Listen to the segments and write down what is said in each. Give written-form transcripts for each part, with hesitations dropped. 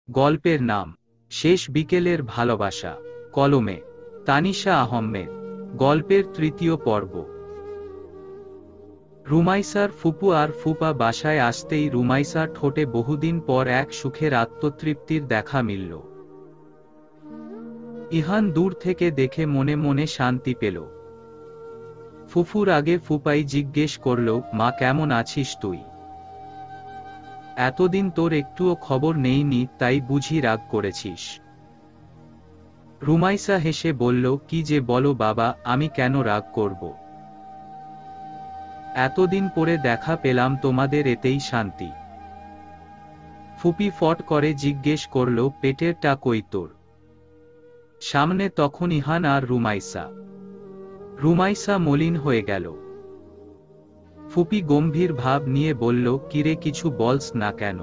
গল্পের নাম শেষ বিকেলের ভালোবাসা। কলমে তানিশা আহমেদ। গল্পের তৃতীয় পর্ব। রুমাইসার ফুপু আর ফুপা বাসায় আসতেই রুমাইসার ঠোঁটে বহুদিন পর এক সুখের আত্মতৃপ্তির দেখা মিলল। ইহান দূর থেকে দেখে মনে মনে শান্তি পেল। ফুফুর আগে ফুপাই জিজ্ঞেস করল, মা কেমন আছিস তুই? এতদিন তোর একটুও খবর নেইনি, তাই বুঝি রাগ করেছিস? রুমাইসা হেসে বলল, কি যে বলো বাবা, আমি কেন রাগ করব? এতদিন পরে দেখা পেলাম তোমাদের, এতেই শান্তি। ফুপি ফট করে জিজ্ঞেস করল, পেটেরটা কই তোর? সামনে তখন ইহান আর রুমাইসা। রুমাইসা মলিন হয়ে গেল। ফুপি গম্ভীর ভাব নিয়ে বলল, কিরে কিছু বলস না কেন?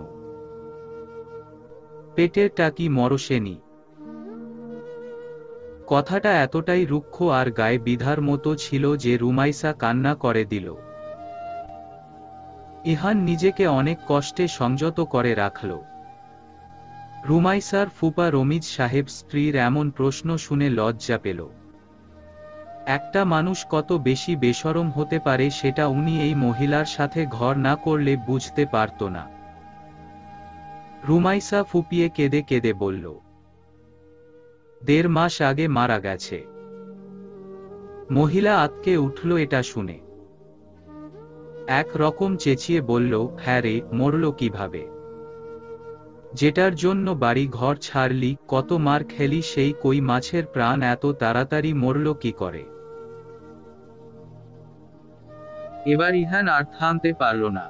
পেটেরটা কি মরসেনি? কথাটা এতটাই রুক্ষ আর গায়ে বিধার মতো ছিল যে রুমাইসা কান্না করে দিল। ইহান নিজেকে অনেক কষ্টে সংযত করে রাখল। রুমাইসার ফুপা রমিজ সাহেব স্ত্রীর এমন প্রশ্ন শুনে লজ্জা পেল। একটা মানুষ কত বেশি বেশরম হতে পারে সেটা উনি এই মহিলার সাথে ঘর না করলে বুঝতে পারত না। রুমাইসা ফুপিয়ে কেঁদে কেঁদে বলল, 1.5 মাস আগে মারা গেছে। মহিলা আঁতকে উঠল এটা শুনে। এক রকম চেঁচিয়ে বলল, হ্যাঁ রে, মরল কিভাবে? যেটার জন্য বাড়ি ঘর ছাড়লি, কত মার খেলি, সেই কই মাছের প্রাণ এত তাড়াতাড়ি মরল কি করে? এবার ইহান আর থামতে পারল না।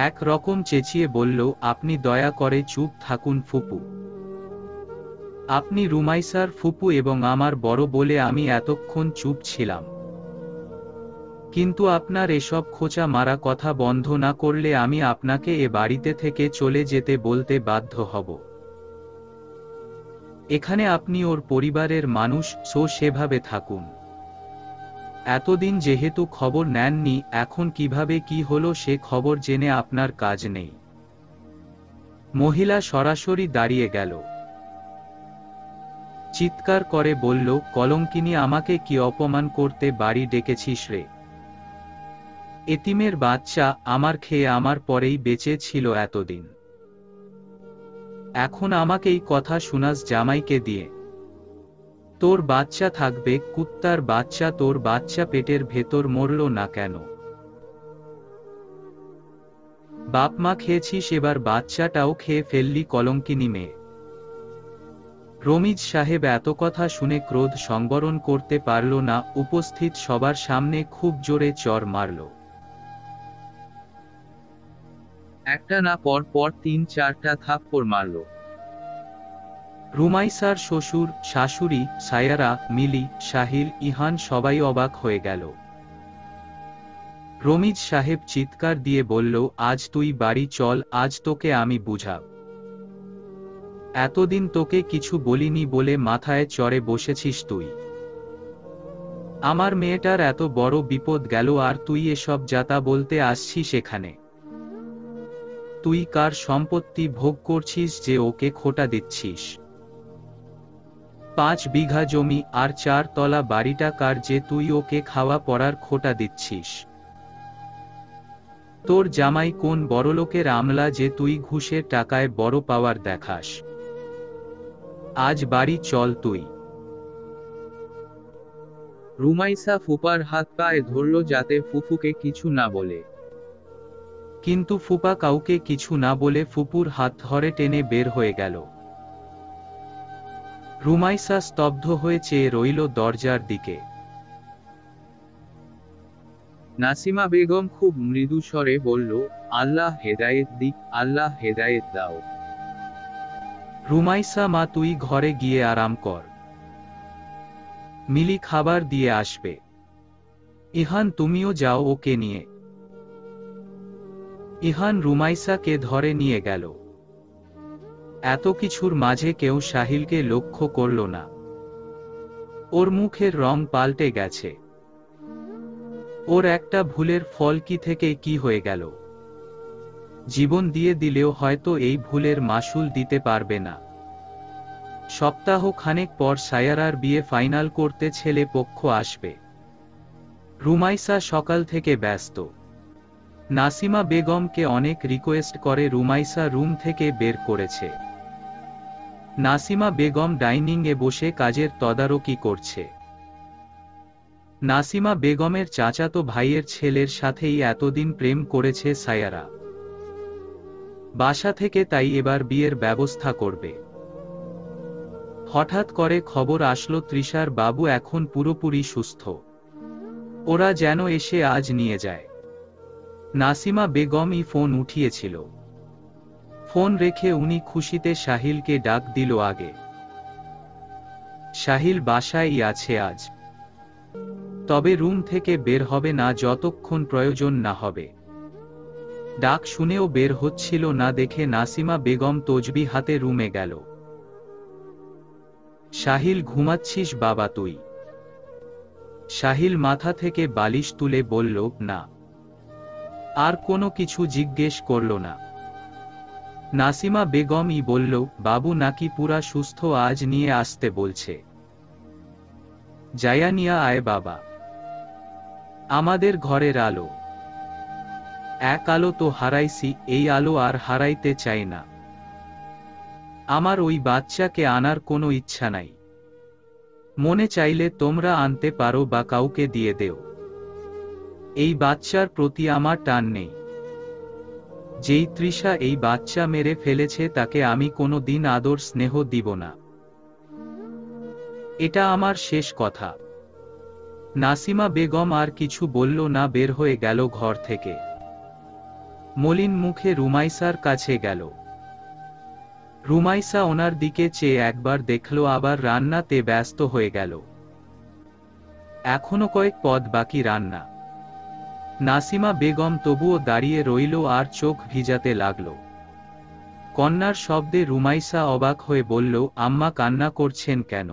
এক রকম চেঁচিয়ে বলল, আপনি দয়া করে চুপ থাকুন ফুপু। আপনি রুমাইসার ফুপু এবং আমার বড় বলে আমি এতক্ষণ চুপ ছিলাম। কিন্তু আপনার এসব খোঁচা মারা কথা বন্ধ না করলে আমি আপনাকে এ বাড়িতে থেকে চলে যেতে বলতে বাধ্য হব। এখানে আপনি ওর পরিবারের মানুষ, সেভাবে থাকুন। এতদিন যেহেতু খবর নেননি, এখন কিভাবে কি হলো সে খবর জেনে আপনার কাজ নেই। মহিলা সরাসরি দাঁড়িয়ে গেল। চিৎকার করে বলল, কলঙ্কিনী, আমাকে কি অপমান করতে বাড়ি ডেকেছিস রে? এতিমের বাচ্চা, আমার খেয়ে আমার পরেই বেঁচে ছিল এতদিন। এখন আমাকেই কথা শুনাস জামাইকে দিয়ে? তোর বাচ্চা থাকবে, কুত্তার বাচ্চা, তোর বাচ্চা পেটের ভেতর মরল না কেন? বাপ মা খেয়েছিস, এবার বাচ্চাটাও খেয়ে ফেললি, কলঙ্কিনী মেয়ে। রমিজ সাহেব এত কথা শুনে ক্রোধ সংবরণ করতে পারল না, উপস্থিত সবার সামনে খুব জোরে চড় মারল। একটা না পর পর 3-4টা থাপ্পড় মারল। রুমাইসার শ্বশুর, শাশুড়ি, সায়ারা, মিলি, সাহিল, ইহান সবাই অবাক হয়ে গেল। রমিজ সাহেব চিৎকার দিয়ে বলল, আজ তুই বাড়ি চল, আজ তোকে আমি বুঝাব। এতদিন তোকে কিছু বলিনি বলে মাথায় চড়ে বসেছিস তুই। আমার মেয়েটার এত বড় বিপদ গেল আর তুই এসব যাতা বলতে আসছিস এখানে? তুই কার সম্পত্তি ভোগ করছিস যে ওকে খোটা দিচ্ছিস? 5 বিঘা জমি আর 4 তলা বাড়িটা কার যে তুই ওকে খাওয়া পড়ার খোটা দিচ্ছিস? তোর জামাই কোন বড়লোকের আমলা যে তুই ঘুষের টাকায় বড় পাওয়ার দেখাস? আজ বাড়ি চল তুই। রুমাইসা ফুপার হাত পায়ে ধরল যাতে ফুফুকে কিছু না বলে। কিন্তু ফুপা কাউকে কিছু না বলে ফুপুর হাত ধরে টেনে বের হয়ে গেল। রুমাইসা স্তব্ধ হয়ে চেয়ে রইল দরজার দিকে। নাসিমা বেগম খুব মৃদু স্বরে বলল, আল্লাহ হেদায়েত দিক, আল্লাহ হেদায়েত দাও। রুমাইসা মা, তুই ঘরে গিয়ে আরাম কর। মিলি খাবার দিয়ে আসবে। ইহান তুমিও যাও ওকে নিয়ে। ইহান রুমাইসাকে ধরে নিয়ে গেল। এত কিছুর মাঝে কেউ সাহিলকে লক্ষ্য করল না। ওর মুখের রং পাল্টে গেছে। ওর একটা ভুলের ফল কি থেকে কি হয়ে গেল। জীবন দিয়ে দিলেও হয়তো এই ভুলের মাসুল দিতে পারবে না। সপ্তাহ খানেক পর সায়ারার বিয়ে ফাইনাল করতে ছেলে পক্ষ আসবে। রুমাইসা সকাল থেকে ব্যস্ত। নাসিমা বেগমকে অনেক রিকোয়েস্ট করে রুমাইসা রুম থেকে বের করেছে। নাসিমা বেগম ডাইনিংয়ে বসে কাজের তদারকি করছে। নাসিমা বেগমের চাচাতো ভাইয়ের ছেলের সাথেই এতদিন প্রেম করেছে সায়ারা। বাসা থেকে তাই এবার বিয়ের ব্যবস্থা করবে। হঠাৎ করে খবর আসলো তৃষার বাবু এখন পুরোপুরি সুস্থ। ওরা যেন এসে আজ নিয়ে যায়। নাসিমা বেগমই ফোন উঠিয়েছিল। ফোন রেখে উনি খুশিতে সাহিলকে ডাক দিল আগে। সাহিল বাসায়ই আছে আজ, তবে রুম থেকে বের হবে না যতক্ষণ প্রয়োজন না হবে। ডাক শুনেও বের হচ্ছিল না দেখে নাসিমা বেগম তজবি হাতে রুমে গেল। সাহিল, ঘুমাচ্ছিস বাবা তুই? সাহিল মাথা থেকে বালিশ তুলে বলল, না। আর কোনো কিছু জিজ্ঞেস করল না। নাসিমা বেগমই বলল, বাবু নাকি পুরা সুস্থ, আজ নিয়ে আসতে বলছে। যায়া নিয়া আয় বাবা। আমাদের ঘরের আলো, এক আলো তো হারাইছি, এই আলো আর হারাইতে চাই না। আমার ওই বাচ্চাকে আনার কোনো ইচ্ছা নাই। মনে চাইলে তোমরা আনতে পারো বা কাউকে দিয়ে দেও। এই বাচ্চার প্রতি আমার টান নেই। যেই তৃষা এই বাচ্চা মেরে ফেলেছে তাকে আমি কোনো দিন আদর স্নেহ দিব না। এটা আমার শেষ কথা। নাসিমা বেগম আর কিছু বলল না, বের হয়ে গেল ঘর থেকে। মলিন মুখে রুমাইসার কাছে গেল। রুমাইসা ওনার দিকে চেয়ে একবার দেখল, আবার রান্নাতে ব্যস্ত হয়ে গেল। এখনো কয়েক পদ বাকি রান্না। নাসিমা বেগম তবুও দাঁড়িয়ে রইল আর চোখ ভিজাতে লাগল। কন্যার শব্দে রুমাইসা অবাক হয়ে বলল, আম্মা কান্না করছেন কেন?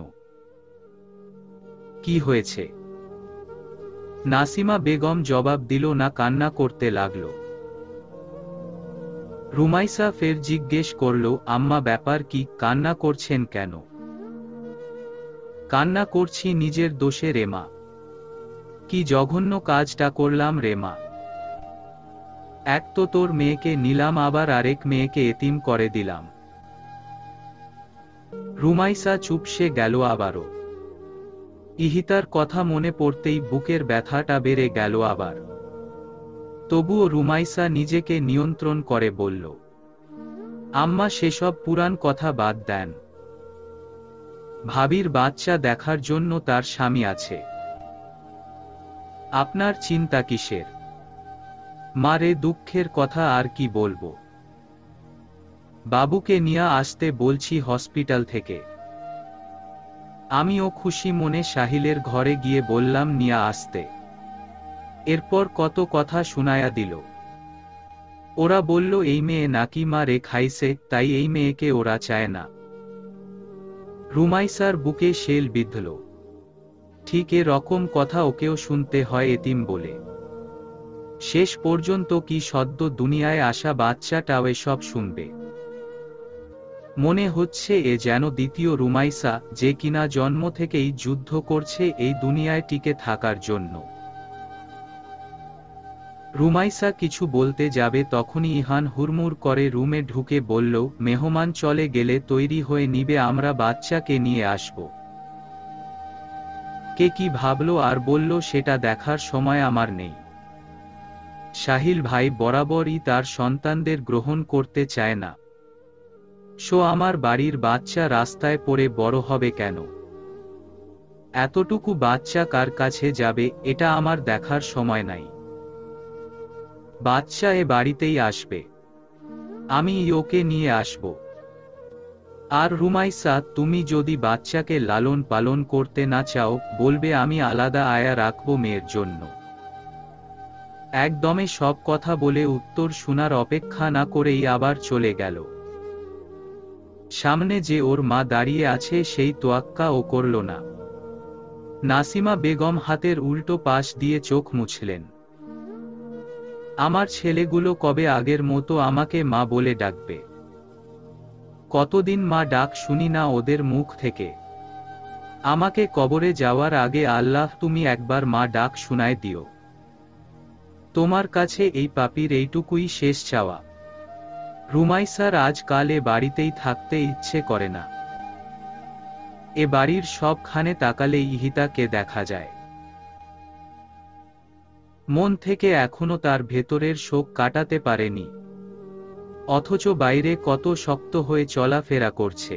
কি হয়েছে? নাসিমা বেগম জবাব দিল না, কান্না করতে লাগল। রুমাইসা ফের জিজ্ঞেস করল, আম্মা ব্যাপার কি, কান্না করছেন কেন? কান্না করছি নিজের দোষে রেমা। কি জঘন্য কাজটা করলাম রেমা। এক তো তোর মেয়েকে নিলাম, আবার আরেক মেয়েকে এতিম করে দিলাম। রুমাইসা চুপসে গেল আবারও। ইহিতার কথা মনে পড়তেই বুকের ব্যথাটা বেড়ে গেল আবার। তবুও রুমাইসা নিজেকে নিয়ন্ত্রণ করে বলল, আম্মা সেসব পুরান কথা বাদ দেন। ভাবির বাচ্চা দেখার জন্য তার স্বামী আছে। আপনার চিন্তা কিসের? মারে, দুঃখের কথা আর কি বলবো। বাবুকে নিয়ে আসতে বলছি হসপিটাল থেকে। আমিও খুশি মনে সাহিলের ঘরে গিয়ে বললাম নিয়ে আসতে। এরপর কত কথা শুনায়া দিল। ওরা বলল এই মেয়ে নাকি মারে খাইছে, তাই এই মেয়েকে ওরা চায় না। রুমাইসার বুকে শেল বিঁধল। ঠিক এ রকম কথা ওকেও শুনতে হয় এতিম বলে। শেষ পর্যন্ত কি সদ্য দুনিয়ায় আসা বাচ্চাটাও এসব শুনবে? মনে হচ্ছে এ যেন দ্বিতীয় রুমাইসা, যে কিনা জন্ম থেকেই যুদ্ধ করছে এই দুনিয়ায় টিকে থাকার জন্য। রুমাইসা কিছু বলতে যাবে তখনই ইহান হুড়মুড় করে রুমে ঢুকে বলল, মেহমান চলে গেলে তৈরি হয়ে নিবে, আমরা বাচ্চাকে নিয়ে আসব। কে কি ভাবলো আর বলল সেটা দেখার সময় আমার নেই। সাহিল ভাই বরাবরই তার সন্তানদের গ্রহণ করতে চায় না। আমার বাড়ির বাচ্চা রাস্তায় পড়ে বড় হবে কেন? এতটুকু বাচ্চা কার কাছে যাবে এটা আমার দেখার সময় নাই। বাচ্চা এ বাড়িতেই আসবে, আমি ওকে নিয়ে আসব। আর রুমাইসা, তুমি যদি বাচ্চাকে লালন পালন করতে না চাও, বলবে আমি আলাদা আয়া রাখবো মেয়ের জন্য। একদমে সব কথা বলে উত্তর শোনার অপেক্ষা না করেই আবার চলে গেল। সামনে যে ওর মা দাঁড়িয়ে আছে সেই তোয়াক্কা ও করল না। নাসিমা বেগম হাতের উল্টো পাশ দিয়ে চোখ মুছলেন। আমার ছেলেগুলো কবে আগের মতো আমাকে মা বলে ডাকবে? কতদিন মা ডাক শুনি না ওদের মুখ থেকে। আমাকে কবরে যাওয়ার আগে আল্লাহ তুমি একবার মা ডাক শুনায় দিও। তোমার কাছে এই পাপীর এইটুকুই শেষ চাওয়া। রুমাইসার আজকাল এ বাড়িতেই থাকতে ইচ্ছে করে না। এ বাড়ির সবখানে তাকালেই ইহিতাকে দেখা যায়। মন থেকে এখনো তার ভেতরের শোক কাটাতে পারেনি, অথচ বাইরে কত শক্ত হয়ে চলাফেরা করছে।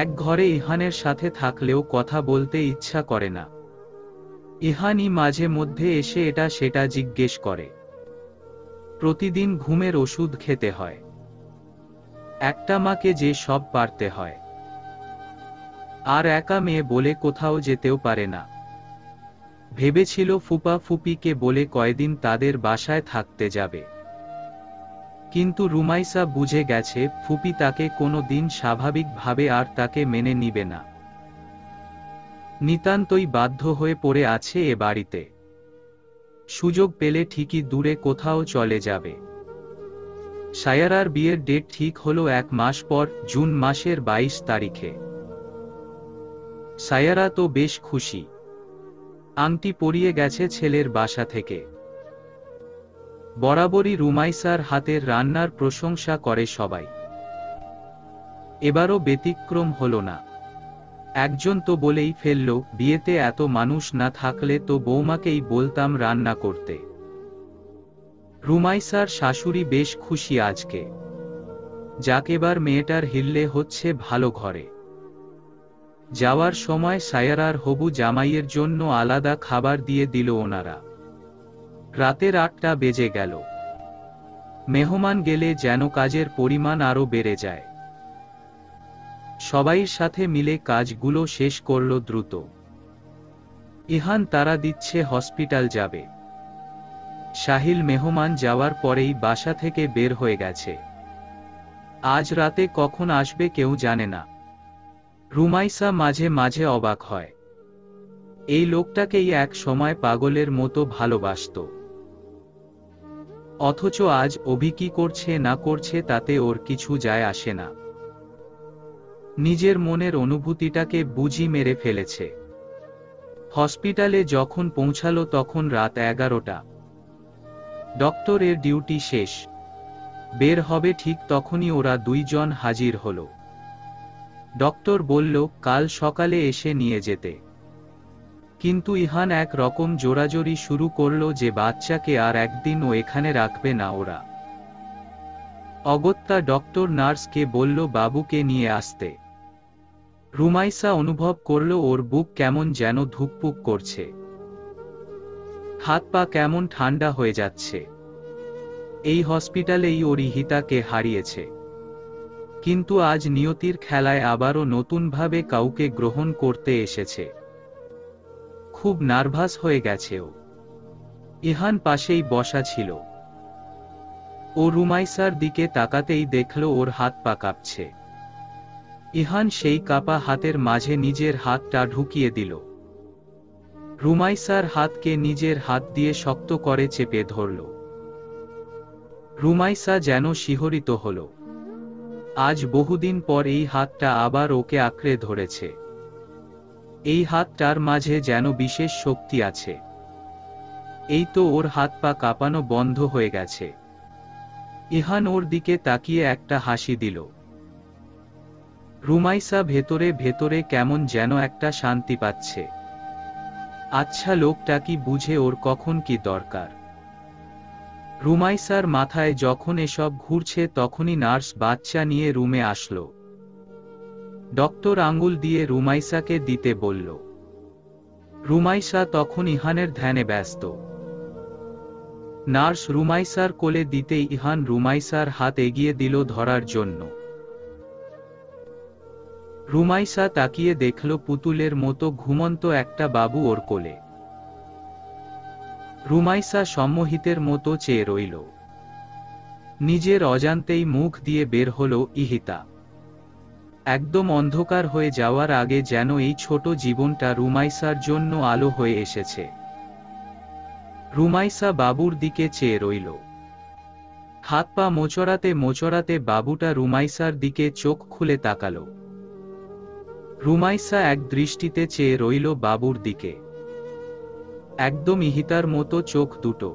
এক ঘরে ইহানের সাথে থাকলেও কথা বলতে ইচ্ছা করে না। ইহানই মাঝে মধ্যে এসে এটা সেটা জিজ্ঞেস করে। প্রতিদিন ঘুমের ওষুধ খেতে হয়। একটা মাকে যে সব পারতে হয়, আর একা মেয়ে বলে কোথাও যেতেও পারে না। ভেবেছিল ফুপা ফুপিকে বলে কয়দিন তাদের বাসায় থাকতে যাবে, কিন্তু রুমাইসা বুঝে গেছে ফুপি তাকে কোনো দিন স্বাভাবিকভাবে আর তাকে মেনে নিবে না। নিতান্তই বাধ্য হয়ে পড়ে আছে এ বাড়িতে। সুযোগ পেলে ঠিকই দূরে কোথাও চলে যাবে। সায়ারার বিয়ের ডেট ঠিক হলো 1 মাস পর, জুন মাসের 22 তারিখে। সায়ারা তো বেশ খুশি। আংটি পরিয়ে গেছে ছেলের বাসা থেকে। বরাবরই রুমাইসার হাতের রান্নার প্রশংসা করে সবাই। এবারও ব্যতিক্রম হলো না। একজন তো বলেই ফেলল, বিয়েতে এত মানুষ না থাকলে তো বৌমাকেই বলতাম রান্না করতে। রুমাইসার শাশুড়ি বেশ খুশি আজকে। যাক, এবার মেয়েটার হিল্লে হচ্ছে ভালো ঘরে। যাওয়ার সময় সায়ারার হবু জামাইয়ের জন্য আলাদা খাবার দিয়ে দিল ওনারা। রাতের 8টা বেজে গেল। মেহমান গেলে যেন কাজের পরিমাণ আরো বেড়ে যায়। সবাইয়ের সাথে মিলে কাজগুলো শেষ করল দ্রুত। ইহান তারা দিচ্ছে হসপিটাল যাবে। সাহিল মেহমান যাওয়ার পরেই বাসা থেকে বের হয়ে গেছে। আজ রাতে কখন আসবে কেউ জানে না। রুমাইসা মাঝে মাঝে অবাক হয়। এই লোকটাকেই এক সময় পাগলের মতো ভালোবাসত, অথচ আজ অভি কি করছে না করছে তাতে ওর কিছু যায় আসে না। নিজের মনের অনুভূতিটাকে বুঝি মেরে ফেলেছে। হসপিটালে যখন পৌঁছালো তখন রাত 11টা। ডক্টরের ডিউটি শেষ। বের হবে ঠিক তখনই ওরা দুইজন হাজির হলো। ডক্টর বলল কাল সকালে এসে নিয়ে যেতে। কিন্তু ইহান এক রকম জোরাজোরি শুরু করলো যে বাচ্চাকে আর একদিন ও এখানে রাখবে না ওরা। অগত্যা ডক্টর নার্সকে বলল বাবুকে নিয়ে আসতে। রুমাইসা অনুভব করল ওর বুক কেমন যেন ধুকপুক করছে। হাত পা কেমন ঠান্ডা হয়ে যাচ্ছে। এই হসপিটালেই ওর ইহিতাকে হারিয়েছে, কিন্তু আজ নিয়তির খেলায় আবারও নতুনভাবে কাউকে গ্রহণ করতে এসেছে। খুব নার্ভাস হয়ে গেছে ও। ইহান পাশেই বসা ছিল। ও রুমাইসার দিকে তাকাতেই দেখল ওর হাত পা কাঁপছে। ইহান সেই কাপা হাতের মাঝে নিজের হাতটা ঢুকিয়ে দিল। রুমাইসার হাতকে নিজের হাত দিয়ে শক্ত করে চেপে ধরল। রুমাইসা যেন শিহরিত হল। আজ বহুদিন পর এই হাতটা আবার ওকে আঁকড়ে ধরেছে। এই হাতটার মাঝে যেন বিশেষ শক্তি আছে। এই তো ওর হাত পা কাঁপানো বন্ধ হয়ে গেছে। ইহান ওর দিকে তাকিয়ে একটা হাসি দিল। রুমাইসা ভেতরে ভেতরে কেমন যেন একটা শান্তি পাচ্ছে। আচ্ছা, লোকটা কি বুঝে ওর কখন কি দরকার। রুমাইসার মাথায় যখন এসব ঘুরছে তখনই নার্স বাচ্চা নিয়ে রুমে আসলো। ডক্টর আঙ্গুল দিয়ে রুমাইসাকে দিতে বলল। রুমাইসা তখন ইহানের ধ্যানে ব্যস্ত। নার্স রুমাইসার কোলে দিতেই ইহান রুমাইসার হাত এগিয়ে দিল ধরার জন্য। রুমাইসা তাকিয়ে দেখল পুতুলের মতো ঘুমন্ত একটা বাবু ওর কোলে। রুমাইসা সম্মোহিতের মতো চেয়ে রইল। নিজের অজান্তেই মুখ দিয়ে বের হলো ইহিতা। একদম অন্ধকার হয়ে যাওয়ার আগে যেন এই ছোট জীবনটা রুমাইসার জন্য আলো হয়ে এসেছে। রুমাইসা বাবুর দিকে চেয়ে রইল। হাত পা মোচড়াতে মোচড়াতে বাবুটা রুমাইসার দিকে চোখ খুলে তাকালো। রুমাইসা এক দৃষ্টিতে চেয়ে রইল বাবুর দিকে। একদম ইহিতার মতো চোখ দুটো।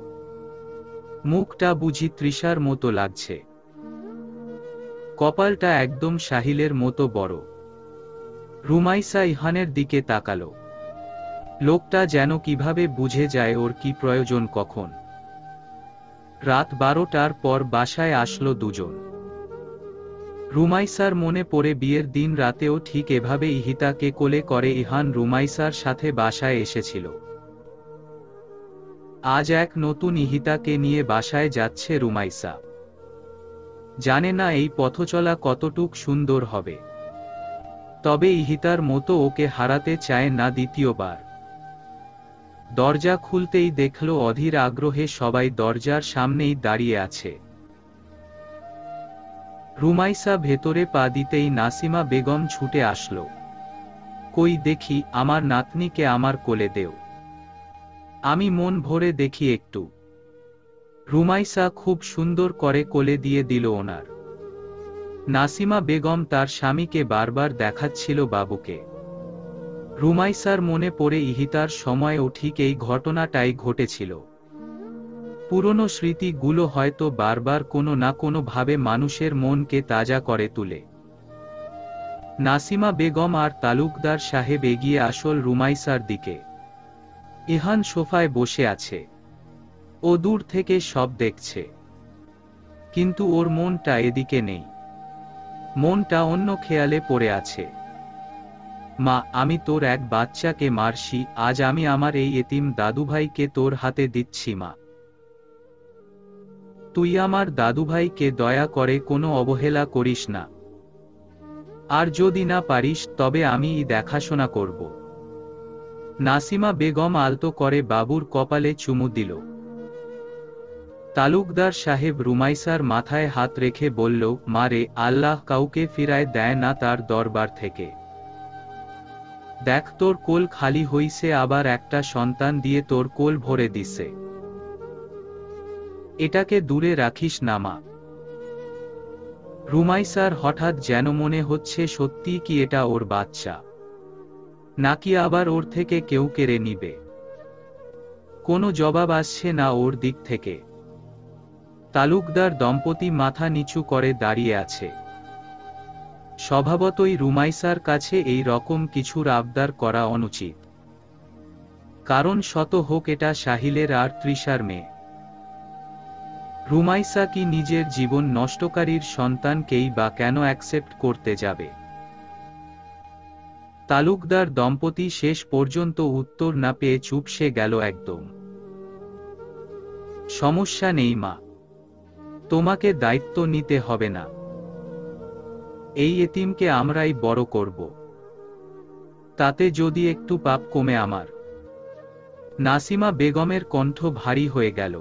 মুখটা বুঝি তৃষার মতো লাগছে। কপালটা একদম সাহিলের মতো বড়। রুমাইসা ইহানের দিকে তাকালো। লোকটা যেন কিভাবে বুঝে যায় ওর কি প্রয়োজন কখন। রাত 12টার পর বাসায় আসলো দুজন। রুমাইসার মনে পড়ে বিয়ের দিন রাতেও ঠিক এভাবে ইহিতাকে কোলে করে ইহান রুমাইসার সাথে বাসায় এসেছিল। আজ এক নতুন ইহিতাকে নিয়ে বাসায় যাচ্ছে রুমাইসা। জানে না এই পথচলা কতটুক সুন্দর হবে। তবে ইহিতার মতো ওকে হারাতে চায় না দ্বিতীয়বার। দরজা খুলতেই দেখল অধীর আগ্রহে সবাই দরজার সামনেই দাঁড়িয়ে আছে। রুমাইসা ভেতরে পা দিতেই নাসিমা বেগম ছুটে আসলো। কই দেখি আমার নাতনিকে আমার কোলে দেও, আমি মন ভরে দেখি একটু। রুমাইসা খুব সুন্দর করে কোলে দিয়ে দিল ওনার। নাসিমা বেগম তার স্বামীকে বারবার দেখাচ্ছিল বাবুকে। রুমাইসার মনে পড়ে ইহিতার সময়ও ঠিক এই ঘটনাটাই ঘটেছিল। পুরনো স্মৃতিগুলো হয়তো বারবার কোনো না কোনো ভাবে মানুষের মনকে তাজা করে তুলে। নাসিমা বেগম আর তালুকদার সাহেব এগিয়ে আসল রুমাইসার দিকে। ইহান সোফায় বসে আছে। ও দূর থেকে সব দেখছে, কিন্তু ওর মনটা এদিকে নেই। মনটা অন্য খেয়ালে পড়ে আছে। মা, আমি তোর এক বাচ্চাকে মারছি, আজ আমি আমার এই এতিম দাদুভাইকে তোর হাতে দিচ্ছি মা। তুই আমার দাদুভাইকে দয়া করে কোনো অবহেলা করিস না। আর যদি না পারিস তবে আমিই দেখাশোনা করব। নাসিমা বেগম আলতো করে বাবুর কপালে চুমু দিল। তালুকদার সাহেব রুমাইসার মাথায় হাত রেখে বলল, মারে, আল্লাহ কাউকে ফিরায় দেয় না তার দরবার থেকে। দেখ তোর কোল খালি হইছে, আবার একটা সন্তান দিয়ে তোর কোল ভরে দিছে। এটাকে দূরে রাখিস না মা। রুমাইসার হঠাৎ যেন মনে হচ্ছে সত্যিই কি এটা ওর বাচ্চা, নাকি আবার ওর থেকে কেউ কেড়ে নিবে। কোনো জবাব আসছে না ওর দিক থেকে। তালুকদার দম্পতি মাথা নিচু করে দাঁড়িয়ে আছে। স্বভাবতই রুমাইসার কাছে এই রকম কিছুর আবদার করা অনুচিত। কারণ শত হোক এটা সাহিলের আর তৃষার মেয়ে। রুমাইসা কি নিজের জীবন নষ্টকারীর সন্তানকেই বা কেন অ্যাকসেপ্ট করতে যাবে? তালুকদার দম্পতি শেষ পর্যন্ত উত্তর না পেয়ে চুপসে গেল একদম। সমস্যা নেই মা, তোমাকে দায়িত্ব নিতে হবে না। এই এতিমকে আমরাই বড় করব। তাতে যদি একটু পাপ কমে আমার। নাসিমা বেগমের কণ্ঠ ভারী হয়ে গেল।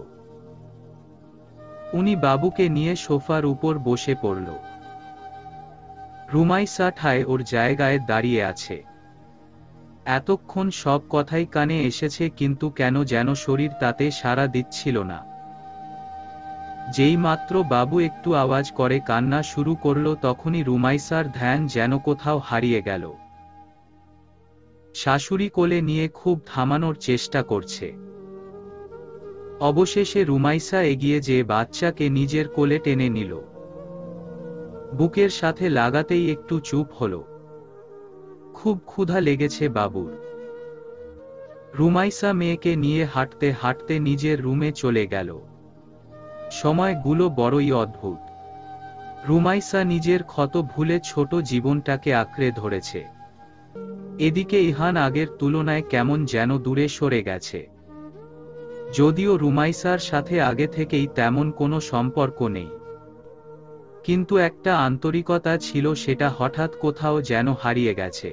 উনি বাবুকে নিয়ে সোফার উপর বসে পড়ল। রুমাইসা ঠায় ওর জায়গায় দাঁড়িয়ে আছে। এতক্ষণ সব কথাই কানে এসেছে, কিন্তু কেন যেন শরীর তাতে সাড়া দিচ্ছিল না। যেই মাত্র বাবু একটু আওয়াজ করে কান্না শুরু করল, তখনই রুমাইসার ধ্যান যেন কোথাও হারিয়ে গেল। শাশুড়ি কোলে নিয়ে খুব থামানোর চেষ্টা করছে। অবশেষে রুমাইসা এগিয়ে যেয়ে বাচ্চাকে নিজের কোলে টেনে নিল। বুকের সাথে লাগাতেই একটু চুপ হলো। খুব ক্ষুধা লেগেছে বাবুর। রুমাইসা মেয়েকে নিয়ে হাঁটতে হাঁটতে নিজের রুমে চলে গেল। সময়গুলো বড়ই অদ্ভুত। রুমাইসা নিজের ক্ষত ভুলে ছোট জীবনটাকে আঁকড়ে ধরেছে। এদিকে ইহান আগের তুলনায় কেমন যেন দূরে সরে গেছে। যদিও রুমাইসার সাথে আগে থেকেই তেমন কোনো সম্পর্ক নেই, কিন্তু একটা আন্তরিকতা ছিল, সেটা হঠাৎ কোথাও যেন হারিয়ে গেছে।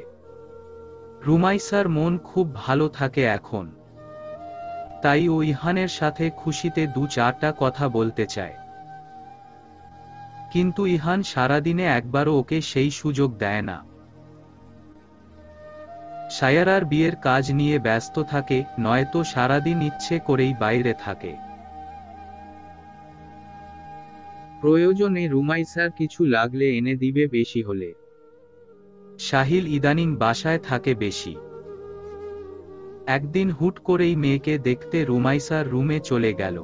রুমাইসার মন খুব ভালো থাকে এখন, তাই ও ইহানের সাথে খুশিতে দু চারটা কথা বলতে চায়। কিন্তু ইহান সারাদিনে একবারও ওকে সেই সুযোগ দেয় না। সায়ারার বিয়ের কাজ নিয়ে ব্যস্ত থাকে, নয়তো সারাদিন ইচ্ছে করেই বাইরে থাকে। প্রয়োজনে রুমাইসার কিছু লাগলে এনে দিবে বেশি হলে। সাহিল ইদানিং বাসায় থাকে বেশি। একদিন হুট করেই মেয়েকে দেখতে রুমাইসার রুমে চলে গেল।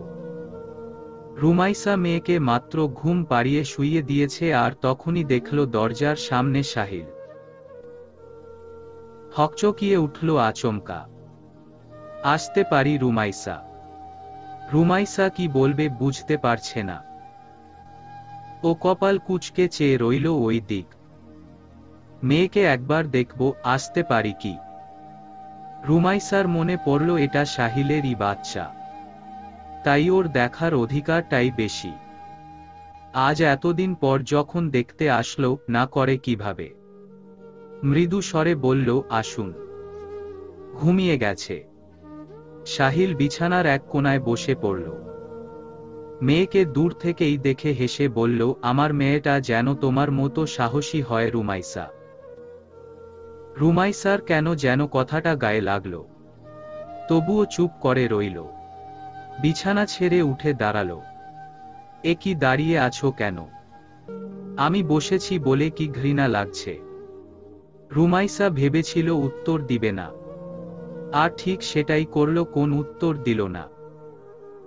রুমাইসা মেয়েকে মাত্র ঘুম পাড়িয়ে শুইয়ে দিয়েছে আর তখনই দেখল দরজার সামনে সাহিল। হকচকিয়ে উঠল আচমকা। আসতে পারি রুমাইসা? রুমাইসা কি বলবে বুঝতে পারছে না। ও কপাল কুঁচকে চেয়ে রইল ওই দিক। মেয়েকে একবার দেখব, আসতে পারি কি? রুমাইসার মনে পড়ল এটা সাহিলেরই বাচ্চা, তাই ওর দেখার অধিকারটাই বেশি। আজ এতদিন পর যখন দেখতে আসলো, না করে কিভাবে? মৃদু স্বরে বলল, আসুন। ঘুমিয়ে গেছে। সাহিল বিছানার এক কোণায় বসে পড়ল। মেয়েকে দূর থেকেই দেখে হেসে বলল, আমার মেয়েটা যেন তোমার মতো সাহসী হয় রুমাইসা। রুমাইসার কেন যেন কথাটা গায়ে লাগল, তবুও চুপ করে রইল। বিছানা ছেড়ে উঠে দাঁড়াল। এ কি দাঁড়িয়ে আছো কেন? আমি বসেছি বলে কি ঘৃণা লাগছে? রুমাইসা ভেবেছিল উত্তর দিবে না, আর ঠিক সেটাই করল। কোন উত্তর দিল না।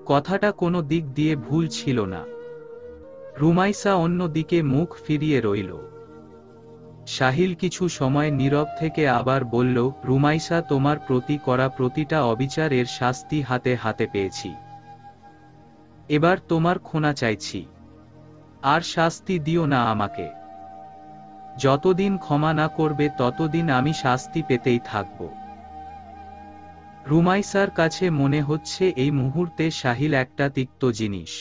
কথাটা কোনো দিক দিয়ে ভুল ছিল না। রুমাইসা অন্য দিকে মুখ ফিরিয়ে রইল। সাহিল কিছু সময় নীরব থেকে আবার বলল, রুমাইসা, তোমার প্রতি করা প্রতিটা অবিচারের শাস্তি হাতে হাতে পেয়েছি। এবার তোমার ক্ষমা চাইছি। আর শাস্তি দিও না আমাকে। যতদিন ক্ষমা না করবে ততদিন আমি শাস্তি পেতেই থাকব। রুমাইসার কাছে মনে হচ্ছে এই মুহূর্তে সাহিল একটা তিক্ত জিনিস,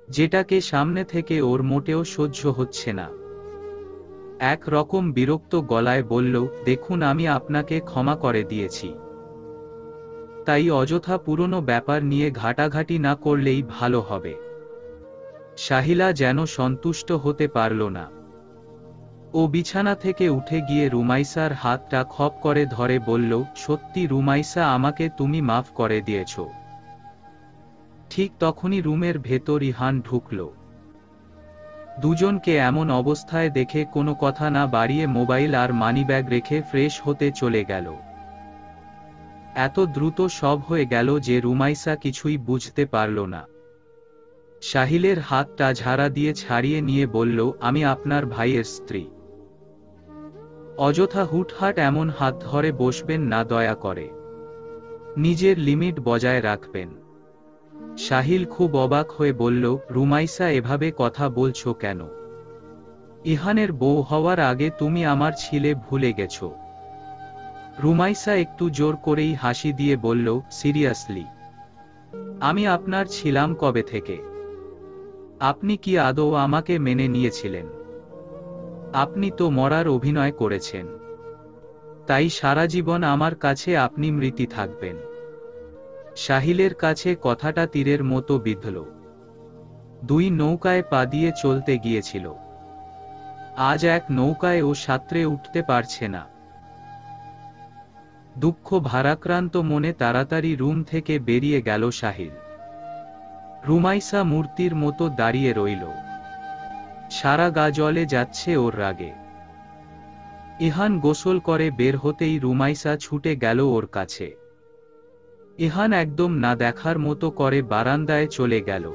যেটাকে সামনে থেকে ওর মোটেও সহ্য হচ্ছে না। এক রকম বিরক্ত গলায় বলল, দেখুন, আমি আপনাকে ক্ষমা করে দিয়েছি, তাই অযথা পুরনো ব্যাপার নিয়ে ঘাটাঘাটি না করলেই ভালো হবে। সাহিলা যেন সন্তুষ্ট হতে পারল না। ও বিছানা থেকে উঠে গিয়ে রুমাইসার হাতটা খপ করে ধরে বলল, সত্যি রুমাইসা, আমাকে তুমি মাফ করে দিয়েছ। ঠিক তখনই রুমের ভেতর ইহান ঢুকল। দুজনকে এমন অবস্থায় দেখে কোনো কথা না বাড়িয়ে মোবাইল আর মানিব্যাগ রেখে ফ্রেশ হতে চলে গেল। এত দ্রুত সব হয়ে গেল যে রুমাইসা কিছুই বুঝতে পারল না। সাহিলের হাতটা ঝাড়া দিয়ে ছাড়িয়ে নিয়ে বলল, আমি আপনার ভাইয়ের স্ত্রী। অযথা হুটহাট এমন হাত ধরে বসবেন না দয়া করে। নিজের লিমিট বজায় রাখবেন। সাহিল খুব অবাক হয়ে বলল, রুমাইসা, এভাবে কথা বলছো কেন? ইহানের বউ হওয়ার আগে তুমি আমার ছিলে ভুলে গেছো। রুমাইসা একটু জোর করেই হাসি দিয়ে বলল, সিরিয়াসলি? আমি আপনার ছিলাম কবে থেকে? আপনি কি আদৌ আমাকে মেনে নিয়েছিলেন? আপনি তো মরার অভিনয় করেছেন। তাই সারা জীবন আমার কাছে আপনি মৃত্যু থাকবেন। সাহিলের কাছে কথাটা তীরের মতো বিঁধল। দুই নৌকায় পা দিয়ে চলতে গিয়েছিল, আজ এক নৌকায় ও সাঁতরে উঠতে পারছে না। দুঃখ ভারাক্রান্ত মনে তাড়াতাড়ি রুম থেকে বেরিয়ে গেল সাহিল। রুমাইসা মূর্তির মতো দাঁড়িয়ে রইল। সারা গা জ্বলে যাচ্ছে ওর রাগে। ইহান গোসল করে বের হতেই রুমাইসা ছুটে গেল ওর কাছে। ইহান একদম না দেখার মতো করে বারান্দায় চলে গেল।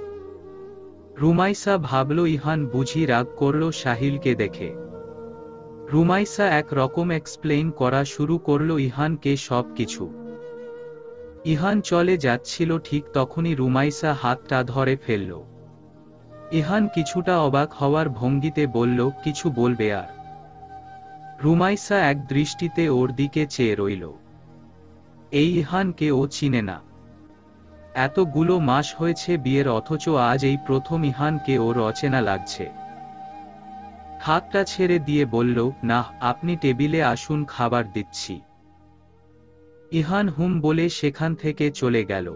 রুমাইসা ভাবল, ইহান বুঝি রাগ করল সাহিলকে দেখে। রুমাইসা এক রকম এক্সপ্লেইন করা শুরু করল ইহানকে সব কিছু। ইহান চলে যাচ্ছিল, ঠিক তখনই রুমাইসা হাতটা ধরে ফেলল। ইহান কিছুটা অবাক হওয়ার ভঙ্গিতে বলল, কিছু বলবে আর? রুমাইসা এক দৃষ্টিতে ওর দিকে চেয়ে রইল। এই ইহানকে ও চিনে না। এতগুলো মাস হয়েছে বিয়ের, অথচ আজ এই প্রথম ইহানকে ওর অচেনা লাগছে। হাতটা ছেড়ে দিয়ে বলল, না, আপনি টেবিলে আসুন, খাবার দিচ্ছি। ইহান হুম বলে সেখান থেকে চলে গেল।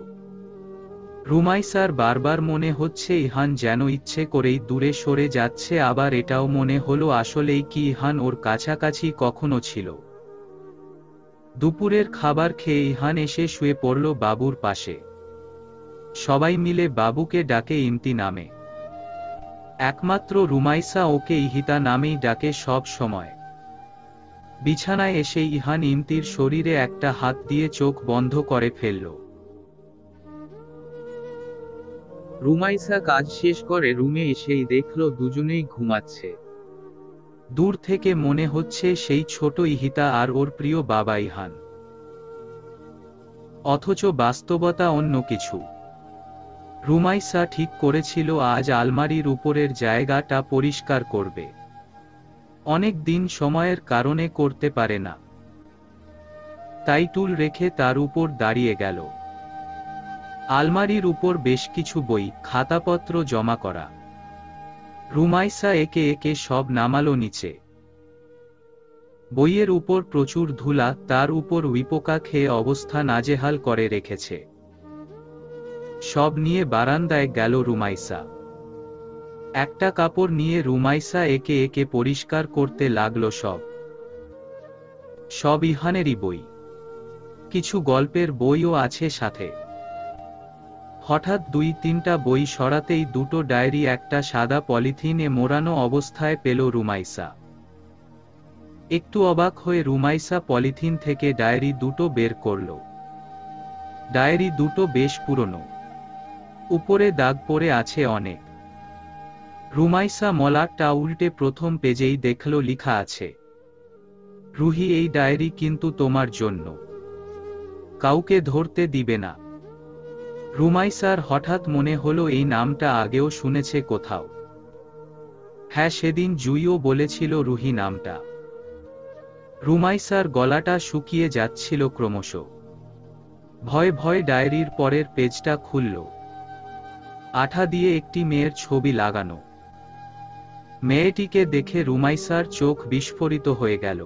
রুমাইসার বারবার মনে হচ্ছে ইহান যেন ইচ্ছে করেই দূরে সরে যাচ্ছে, আবার এটাও মনে হলো আসলেই কি ইহান ওর কাছাকাছি কখনো ছিল। দুপুরের খাবার খেয়ে ইহান এসে শুয়ে পড়ল বাবুর পাশে। সবাই মিলে বাবুকে ডাকে ইমতি নামে। একমাত্র রুমাইসা ওকে ইহিতা নামেই ডাকে সব সময়। বিছানায় এসে ইহান ইমতির শরীরে একটা হাত দিয়ে চোখ বন্ধ করে ফেলল। রুমাইসা কাজ শেষ করে রুমে এসেই দেখল দুজনেই ঘুমাচ্ছে। দূর থেকে মনে হচ্ছে সেই ছোট ইহিতা আর ওর প্রিয় বাবা ইহান, অথচ বাস্তবতা অন্য কিছু। রুমাইসা ঠিক করেছিল আজ আলমারির উপরের জায়গাটা পরিষ্কার করবে। অনেক দিন সময়ের কারণে করতে পারে না, তাই টুল রেখে তার উপর দাঁড়িয়ে গেল। আলমারির উপর বেশ কিছু বই, খাতাপত্র জমা করা। রুমাইসা একে একে সব নামালো নিচে। বইয়ের উপর প্রচুর ধুলা, তার উপর উইপোকা খেয়ে অবস্থা নাজেহাল করে রেখেছে। সব নিয়ে বারান্দায় গেল রুমাইসা। একটা কাপড় নিয়ে রুমাইসা একে একে পরিষ্কার করতে লাগলো সব ইহানেরই বই, কিছু গল্পের বইও আছে সাথে। হঠাৎ ২-৩টা বই সরাতেই দুটো ডায়েরি একটা সাদা পলিথিনে মোড়ানো অবস্থায় পেল রুমাইসা। একটু অবাক হয়ে রুমাইসা পলিথিন থেকে ডায়েরি দুটো বের করল। ডায়েরি দুটো বেশ পুরনো, উপরে দাগ পড়ে আছে অনেক। রুমাইসা মলাটটা উল্টে প্রথম পেজেই দেখল লেখা আছে, রুহি এই ডায়েরি কিন্তু তোমার জন্য, কাউকে ধরতে দিবে না। রুমাইসার হঠাৎ মনে হলো এই নামটা আগেও শুনেছে কোথাও। হ্যাঁ, সেদিন জুইও বলেছিল রুহি নামটা। রুমাইসার গলাটা শুকিয়ে যাচ্ছিল ক্রমশ। ভয় ভয় ডায়েরির পরের পেজটা খুলল। আঠা দিয়ে একটি মেয়ের ছবি লাগানো। মেয়েটিকে দেখে রুমাইসার চোখ বিস্ফোরিত হয়ে গেল।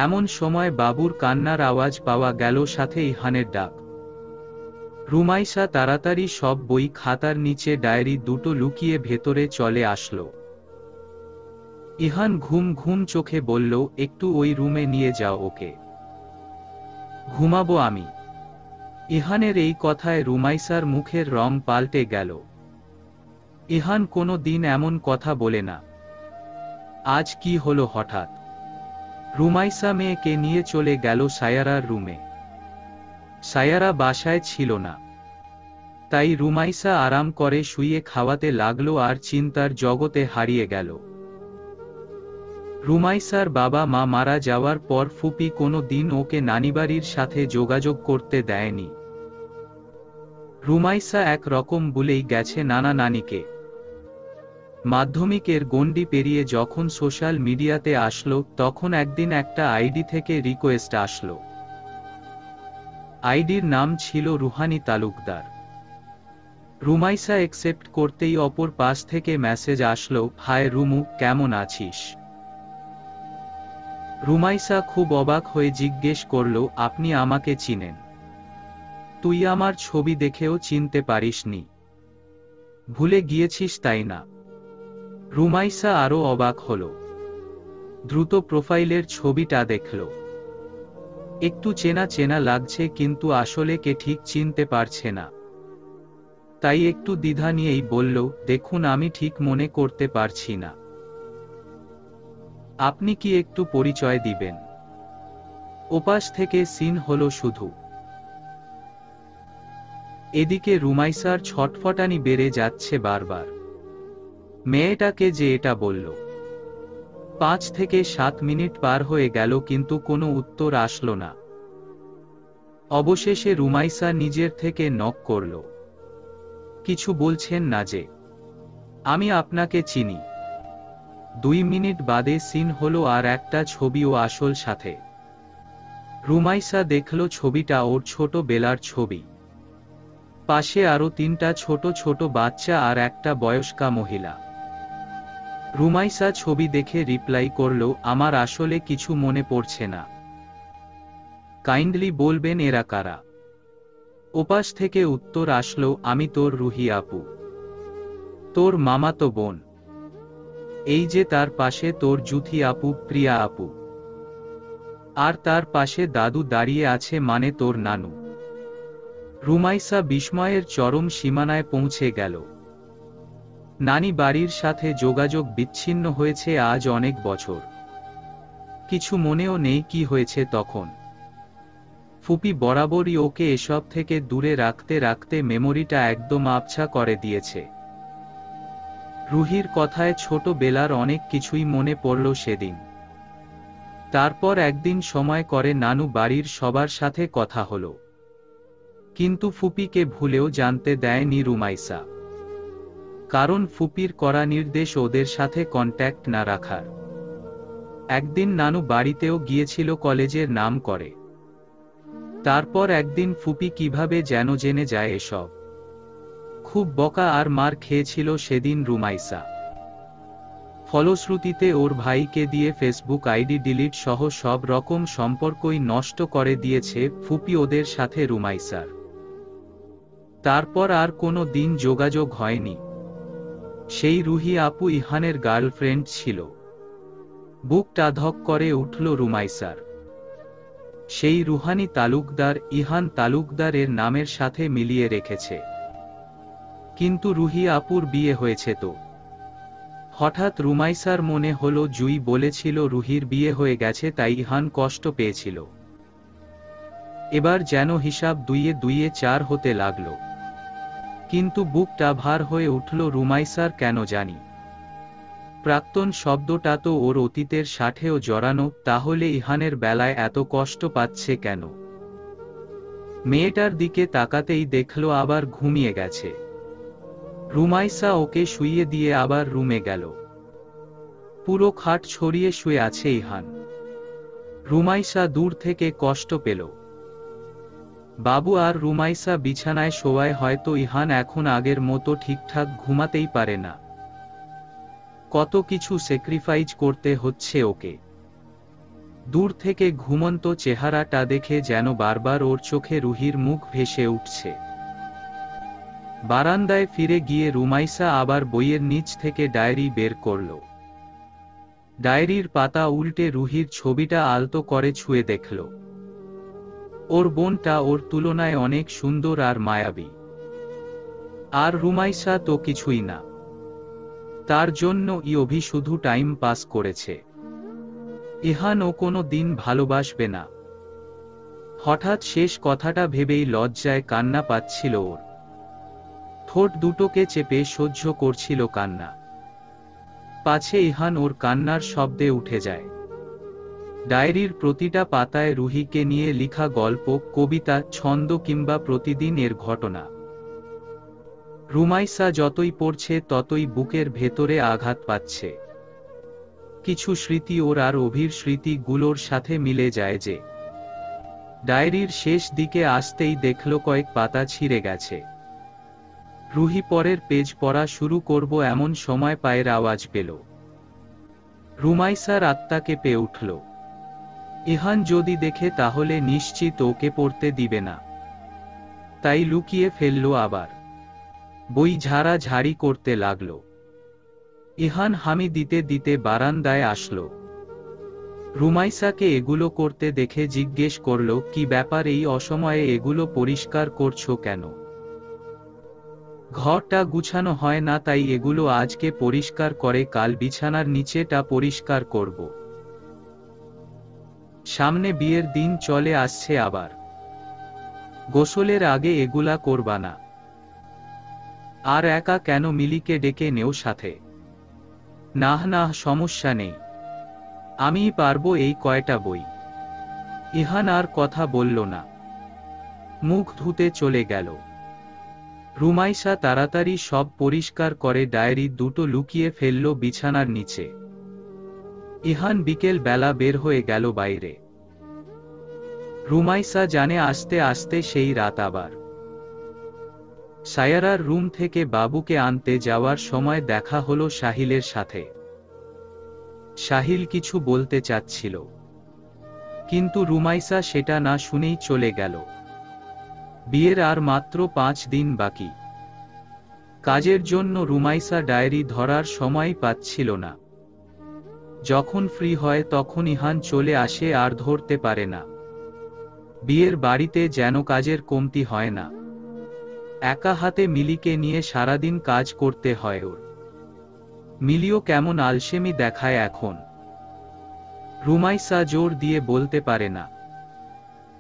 এমন সময় বাবুর কান্নার আওয়াজ পাওয়া গেল, সাথে ইহানের ডাক। রুমাইসা তাড়াতাড়ি সব বই খাতার নিচে ডায়েরি দুটো লুকিয়ে ভেতরে চলে আসলো। ইহান ঘুম ঘুম চোখে বলল, একটু ওই রুমে নিয়ে যাও ওকে, ঘুমাবো আমি। ইহানের এই কথায় রুমাইসার মুখের রং পাল্টে গেল। ইহান কোনো দিন এমন কথা বলে না, আজ কি হলো হঠাৎ? রুমাইসা মেয়েকে নিয়ে চলে গেল সায়ারার রুমে। সায়ারা বাসায় ছিল না, তাই রুমাইসা আরাম করে শুয়ে খাওয়াতে লাগলো আর চিন্তার জগতে হারিয়ে গেল। রুমাইসার বাবা মা মারা যাওয়ার পর ফুপি কোনো দিন ওকে নানিবাড়ির সাথে যোগাযোগ করতে দেয়নি। রুমাইসা এক রকম ভুলেই গেছে নানা নানিকে। মাধ্যমিকের গণ্ডি পেরিয়ে যখন সোশ্যাল মিডিয়াতে আসলো, তখন একদিন একটা আইডি থেকে রিকোয়েস্ট আসলো। আইডির নাম ছিল রুহানি তালুকদার। রুমাইসা অ্যাকসেপ্ট করতেই অপর পাশ থেকে মেসেজ আসলো, হায় রুমু, কেমন আছিস? রুমাইসা খুব অবাক হয়ে জিজ্ঞেস করল, আপনি আমাকে চিনেন? তুই আমার ছবি দেখেও চিনতে পারিসনি? ভুলে গিয়েছিস তাই না? রুমাইসা আরো অবাক হল। দ্রুত প্রোফাইলের ছবিটা দেখল। একটু চেনা চেনা লাগছে, কিন্তু আসলে কে ঠিক চিনতে পারছে না। তাই একটু দ্বিধা নিয়েই বলল, দেখুন আমি ঠিক মনে করতে পারছি না। আপনি কি একটু পরিচয় দিবেন? ওপাশ থেকে সিন হলো শুধু। এদিকে রুমাইসার ছটফটানি বেড়ে যাচ্ছে বারবার। মেয়েটাকে যে এটা বলল। ৫ থেকে ৭ মিনিট পার হয়ে গেল, কিন্তু কোনো উত্তর আসলো না। অবশেষে রুমাইসা নিজের থেকে নক করল। কিছু বলছেন না যে? আমি আপনাকে চিনি। ২ মিনিট বাদে সিন হলো আর একটা ছবিও আসল সাথে। রুমাইসা দেখল ছবিটা ওর ছোট বেলার ছবি। পাশে আরো ৩টা ছোট ছোট বাচ্চা আর একটা বয়স্কা মহিলা। রুমাইসা ছবি দেখে রিপ্লাই করল, আমার আসলে কিছু মনে পড়ছে না। কাইন্ডলি বলবেন এরা কারা? ওপাশ থেকে উত্তর আসলো, আমি তোর রুহি আপু, তোর মামাতো বোন। এই যে তার পাশে তোর জুথি আপু, প্রিয়া আপু। আর তার পাশে দাদু দাঁড়িয়ে আছে, মানে তোর নানু। রুমাইসা বিস্ময়ের চরম সীমানায় পৌঁছে গেল। নানি বাড়ির সাথে যোগাযোগ বিচ্ছিন্ন হয়েছে আজ অনেক বছর। কিছু মনেও নেই কি হয়েছে তখন। ফুপি বরাবরই ওকে এসব থেকে দূরে রাখতে রাখতে মেমোরিটা একদম আবছা করে দিয়েছে। রুহির কথায় ছোটবেলার অনেক কিছুই মনে পড়ল সেদিন। তারপর একদিন সময় করে নানু বাড়ির সবার সাথে কথা হলো, কিন্তু ফুপিকে ভুলেও জানতে দেয়নি রুমাইসা। কারণ ফুপির করা নির্দেশ ওদের সাথে কন্ট্যাক্ট না রাখার। একদিন নানু বাড়িতেও গিয়েছিল কলেজের নাম করে। তারপর একদিন ফুপি কিভাবে যেন জেনে যায় এসব। খুব বকা আর মার খেয়েছিল সেদিন রুমাইসা। ফলশ্রুতিতে ওর ভাইকে দিয়ে ফেসবুক আইডি ডিলিট সহ সব রকম সম্পর্কই নষ্ট করে দিয়েছে ফুপি ওদের সাথে রুমাইসার। তারপর আর কোনো দিন যোগাযোগ হয়নি। সেই রুহি আপু ইহানের গার্লফ্রেন্ড ছিল। বুকটা ধক করে উঠল রুমাইসার। সেই রুহানি তালুকদার ইহান তালুকদারের নামের সাথে মিলিয়ে রেখেছে। কিন্তু রুহি আপুর বিয়ে হয়েছে তো। হঠাৎ রুমাইসার মনে হলো জুই বলেছিল রুহির বিয়ে হয়ে গেছে, তাই ইহান কষ্ট পেয়েছিল। এবার যেন হিসাব দুইয়ে দুইয়ে চার হতে লাগল। কিন্তু বুকটা ভার হয়ে উঠল রুমাইসার, কেন জানি। প্রাক্তন শব্দটা তো ওর অতীতের সাথেও জড়ানো, তাহলে ইহানের বেলায় এত কষ্ট পাচ্ছে কেন? মেয়েটার দিকে তাকাতেই দেখল আবার ঘুমিয়ে গেছে। রুমাইসা ওকে শুইয়ে দিয়ে আবার রুমে গেল। পুরো খাট ছড়িয়ে শুয়ে আছে ইহান। রুমাইসা দূর থেকে কষ্ট পেল। বাবু আর রুমাইসা বিছানায় শোয়ায় হয়তো ইহান এখন আগের মতো ঠিকঠাক ঘুমাতেই পারে না। কত কিছু স্যাক্রিফাইস করতে হচ্ছে ওকে। দূর থেকে ঘুমন্ত চেহারাটা দেখে যেন বারবার ওর চোখে রুহির মুখ ভেসে উঠছে। বারান্দায় ফিরে গিয়ে রুমাইসা আবার বইয়ের নিচ থেকে ডায়েরি বের করল। ডায়েরির পাতা উল্টে রুহির ছবিটা আলতো করে ছুঁয়ে দেখল। ওর বোনটা ওর তুলনায় অনেক সুন্দর আর মায়াবী। আর রুমাইসা তো কিছুই না। তার জন্য অভি শুধু টাইম পাস করেছে। ইহান ও কোনো দিন ভালোবাসবে না। হঠাৎ শেষ কথাটা ভেবেই লজ্জায় কান্না পাচ্ছিল ওর। ঠোঁট দুটোকে চেপে সহ্য করছিল কান্না। পাছে ইহান ওর কান্নার শব্দে উঠে যায়। ডায়েরির প্রতিটা পাতায় রুহিকে নিয়ে লেখা গল্প, কবিতা, ছন্দ কিংবা প্রতিদিন এর ঘটনা। রুমাইসা যতই পড়ছে ততই বুকের ভেতরে আঘাত পাচ্ছে। কিছু স্মৃতি ওর আর অভির স্মৃতিগুলোর সাথে মিলে যায় যে। ডায়েরির শেষ দিকে আসতেই দেখল কয়েক পাতা ছিঁড়ে গেছে। রুহি পরের পেজ পড়া শুরু করব এমন সময় পায়ের আওয়াজ পেল। রুমাইসার আত্মা কেঁপে উঠল। ইহান যদি দেখে তাহলে নিশ্চিত ওকে পড়তে দিবে না। তাই লুকিয়ে ফেলল আবার। বই ঝাড়াঝাড়ি করতে লাগল। ইহান হামি দিতে দিতে বারান্দায় আসলো। রুমাইসাকে এগুলো করতে দেখে জিজ্ঞেস করল, কি ব্যাপার, এই অসময়ে এগুলো পরিষ্কার করছো কেন? ঘরটা গুছানো হয় না, তাই এগুলো আজকে পরিষ্কার করে কাল বিছানার নিচেটা পরিষ্কার করব। সামনে বিয়ের দিন চলে আসছে আবার। গোসলের আগে এগুলা করবা না। আর একা কেন, মিলিকে ডেকে নেও সাথে। নাহ নাহ, সমস্যা নেই, আমিই পারবো এই কয়টা বই। ইহান আর কথা বলল না, মুখ ধুতে চলে গেল। রুমাইসা তাড়াতাড়ি সব পরিষ্কার করে ডায়েরি দুটো লুকিয়ে ফেলল বিছানার নিচে। ইহান বিকেল বেলা বের হয়ে গেল বাইরে। রুমাইসা জানে আস্তে আস্তে সেই রাত আবার। সায়ারার রুম থেকে বাবুকে আনতে যাওয়ার সময় দেখা হলো সাহিলের সাথে। সাহিল কিছু বলতে চাচ্ছিল, কিন্তু রুমাইসা সেটা না শুনেই চলে গেল। বিয়ের আর মাত্র 5 দিন বাকি। কাজের জন্য রুমাইসা ডায়েরি ধরার সময় পাচ্ছিল না। যখন ফ্রি হয় তখন ইহান চলে আসে আর ধরতে পারে না। বিয়ের বাড়িতে যেন কাজের কমতি হয় না। একা হাতে মিলিকে নিয়ে সারাদিন কাজ করতে হয় ওর। মিলিও কেমন আলসেমি দেখায় এখন। রুমাইসা জোর দিয়ে বলতে পারে না।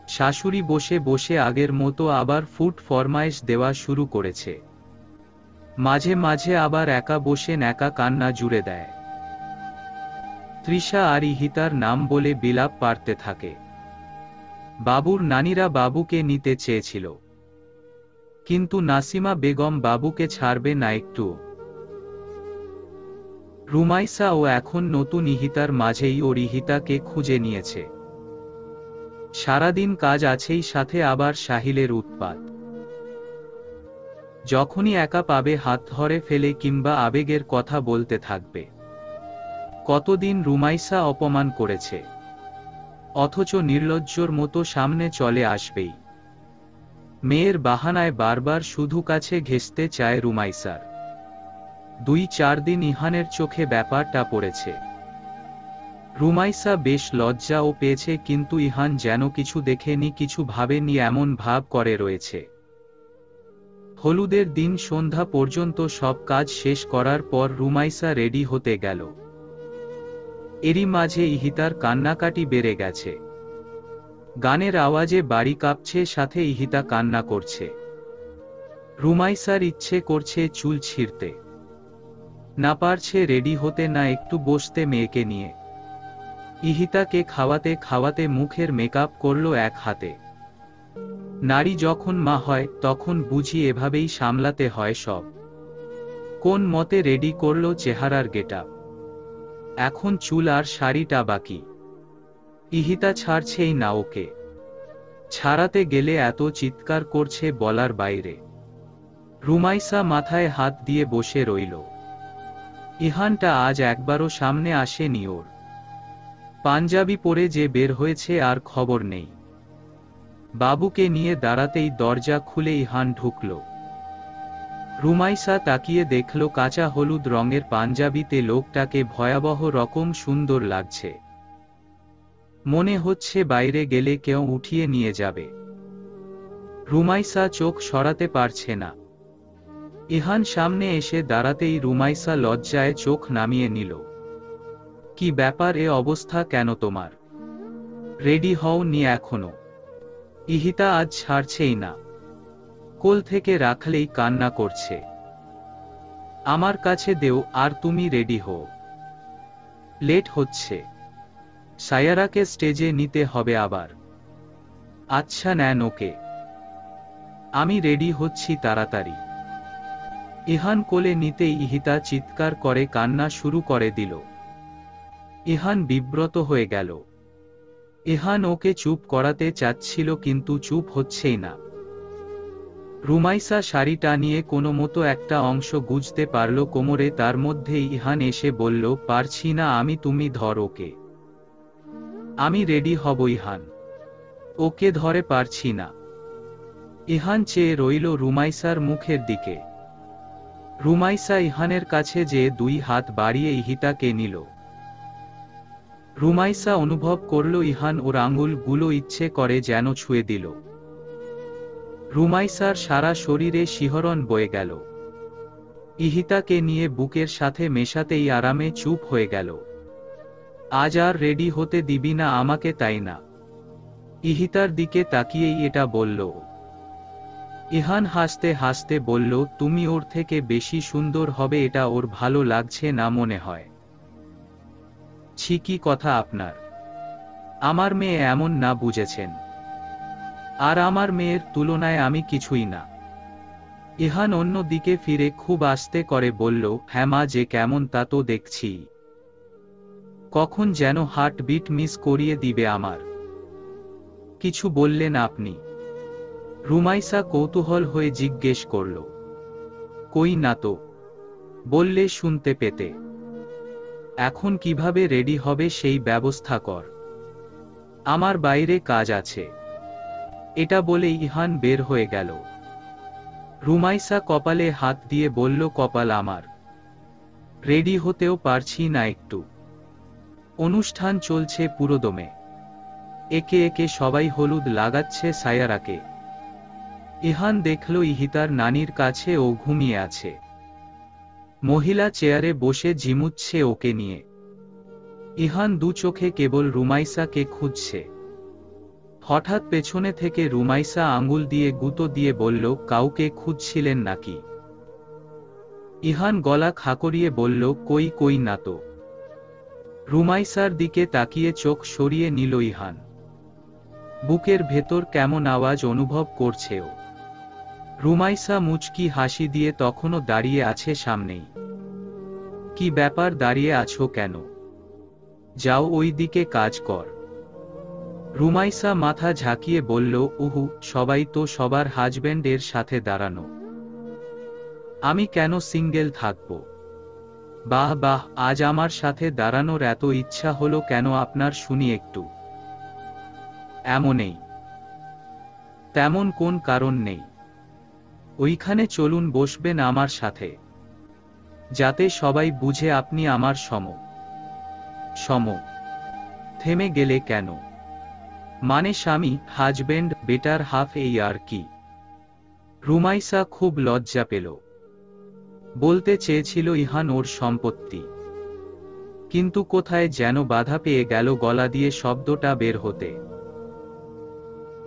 শাশুড়ি বসে বসে আগের মতো আবার ফুড ফরমাইশ দেওয়া শুরু করেছে। মাঝে মাঝে আবার একা বসে একা কান্না জুড়ে দেয়। তৃষা আর ইহিতার নাম বলে বিলাপ পারতে থাকে। বাবুর নানিরা বাবুকে নিতে চেয়েছিল, কিন্তু নাসিমা বেগম বাবুকে ছাড়বে না একটু। রুমাইসা ও এখন নতুন ইহিতার মাঝেই ওর ইহিতাকে খুঁজে নিয়েছে। সারাদিন কাজ আছেই, সাথে আবার সাহিলের উৎপাত। যখনই একা পাবে হাত ধরে ফেলে কিংবা আবেগের কথা বলতে থাকবে। কতদিন রুমাইসা অপমান করেছে, অথচ নির্লজ্জর মতো সামনে চলে আসবেই। মেয়ের বাহানায় বারবার শুধু কাছে ঘেঁষতে চায় রুমাইসার। 2-4 দিন ইহানের চোখে ব্যাপারটা পড়েছে। রুমাইসা বেশ লজ্জাও পেয়েছে, কিন্তু ইহান যেন কিছু দেখেনি, কিছু ভাবেনি এমন ভাব করে রয়েছে। হলুদের দিন সন্ধ্যা পর্যন্ত সব কাজ শেষ করার পর রুমাইসা রেডি হতে গেল। এরই মাঝে ইহিতার কান্নাকাটি বেড়ে গেছে। গানের আওয়াজে বাড়ি কাঁপছে, সাথে ইহিতা কান্না করছে। রুমাইসার ইচ্ছে করছে চুল ছিঁড়তে, না পারছে রেডি হতে, না একটু বসতে মেয়েকে নিয়ে। ইহিতাকে খাওয়াতে খাওয়াতে মুখের মেকআপ করল এক হাতে। নারী যখন মা হয় তখন বুঝি এভাবেই সামলাতে হয় সব। কোন মতে রেডি করল চেহারার গেটআপ। এখন চুল আর শাড়িটা বাকি। ইহিতা ছাড়ছেই না ওকে। ছাড়াতে গেলে এত চিৎকার করছে বলার বাইরে। রুমাইসা মাথায় হাত দিয়ে বসে রইল। ইহানটা আজ একবারও সামনে আসেনি ওর। পাঞ্জাবি পরে যে বের হয়েছে আর খবর নেই। বাবুকে নিয়ে দাঁড়াতেই দরজা খুলে ইহান ঢুকল। রুমাইসা তাকিয়ে দেখল কাঁচা হলুদ রঙের পাঞ্জাবিতে লোকটাকে ভয়াবহ রকম সুন্দর লাগছে। মনে হচ্ছে বাইরে গেলে কেউ উঠিয়ে নিয়ে যাবে। রুমাইসা চোখ সরাতে পারছে না। ইহান সামনে এসে দাঁড়াতেই রুমাইসা লজ্জায় চোখ নামিয়ে নিল। কি ব্যাপার, এ অবস্থা কেন তোমার? রেডি হও নি এখনো? ইহিতা আজ ছাড়ছেই না। কোল থেকে রাখলেই কান্না করছে। আমার কাছে দেও আর তুমি রেডি হও। লেট হচ্ছে। সায়ারাকে স্টেজে নিতে হবে আবার। আচ্ছা নেন ওকে, আমি রেডি হচ্ছি তাড়াতাড়ি। ইহান কোলে নিতেই ইহিতা চিৎকার করে কান্না শুরু করে দিল। ইহান বিব্রত হয়ে গেল। ইহান ওকে চুপ করাতে চাচ্ছিল, কিন্তু চুপ হচ্ছেই না। রুমাইসা শাড়িটা নিয়ে কোনো মতো একটা অংশ গুজতে পারল কোমরে, তার মধ্যেই ইহান এসে বলল, পারছি না আমি, তুমি ধর ওকে। আমি রেডি হব ইহান। ওকে ধরে পারছি না। ইহান চেয়ে রইল রুমাইসার মুখের দিকে। রুমাইসা ইহানের কাছে যে 2 হাত বাড়িয়ে ইহিতাকে নিল। রুমাইসা অনুভব করল ইহান ওর আঙুলগুলো ইচ্ছে করে যেন ছুঁয়ে দিল। রুমাইসার সারা শরীরে শিহরণ বয়ে গেল। ইহিতাকে নিয়ে বুকের সাথে মেশাতেই আরামে চুপ হয়ে গেল। আজ আর রেডি হতে দিবি না আমাকে, তাই না? ইহিতার দিকে তাকিয়েই এটা বলল। ইহান হাসতে হাসতে বলল, তুমি ওর থেকে বেশি সুন্দর হবে, এটা ওর ভালো লাগছে না মনে হয়। ছি, কি কথা আপনার? আমার মেয়ে এমন না, বুঝেছেন? আর আমার মেয়ের তুলনায় আমি কিছুই না। ইহান অন্য দিকে ফিরে খুব আস্তে করে বলল, হ্যাঁ মা, যে কেমন তা তো দেখছি। কখন যেন হার্টবিট মিস করিয়ে দিবে আমার। কিছু বললেন আপনি? রুমাইসা কৌতূহল হয়ে জিজ্ঞেস করল। কই না তো, বললে শুনতে পেতে। এখন কিভাবে রেডি হবে সেই ব্যবস্থা কর, আমার বাইরে কাজ আছে। এটা বলে ইহান বের হয়ে গেল। রুমাইসা কপালে হাত দিয়ে বলল, কপাল আমার, রেডি হতেও পারছি না একটু। অনুষ্ঠান চলছে পুরোদমে। একে একে সবাই হলুদ লাগাচ্ছে সায়ারাকে। ইহান দেখল ইহিতার নানির কাছে ও ঘুমিয়ে আছে। মহিলা চেয়ারে বসে ঝিমুচ্ছে ওকে নিয়ে। ইহান দু চোখে কেবল রুমাইসাকে খুঁজছে। হঠাৎ পেছনে থেকে রুমাইসা আঙুল দিয়ে গুঁতো দিয়ে বলল, কাউকে খুঁজছিলেন নাকি? ইহান গলা খাকরিয়ে বলল, কই কই না তো। রুমাইসার দিকে তাকিয়ে চোখ সরিয়ে নিল ইহান। বুকের ভেতর কেমন আওয়াজ অনুভব করছে ও। রুমাইসা মুচকি হাসি দিয়ে তখনও দাঁড়িয়ে আছে সামনেই। কি ব্যাপার, দাঁড়িয়ে আছো কেন? যাও ওই দিকে কাজ কর। রুমাইসা মাথা ঝাঁকিয়ে বলল, উহু, সবাই তো সবার হাজব্যান্ডের সাথে দাঁড়ানো। আমি কেন সিঙ্গেল থাকব? বাহ বাহ, আজ আমার সাথে দাঁড়ানোর এত ইচ্ছা হলো কেন আপনার শুনি একটু। এমনই। তেমন কোন কারণ নেই। ওইখানে চলুন, বসবেন আমার সাথে, যাতে সবাই বুঝে আপনি আমার সম। থেমে গেলে কেন? মানে স্বামী, হাজবেন্ড, বেটার হাফ, এই আর কি। রুমাইসা খুব লজ্জা পেল। বলতে চেয়েছিল ইহান ওর সম্পত্তি, কিন্তু কোথায় যেন বাধা পেয়ে গেল গলা দিয়ে শব্দটা বের হতে।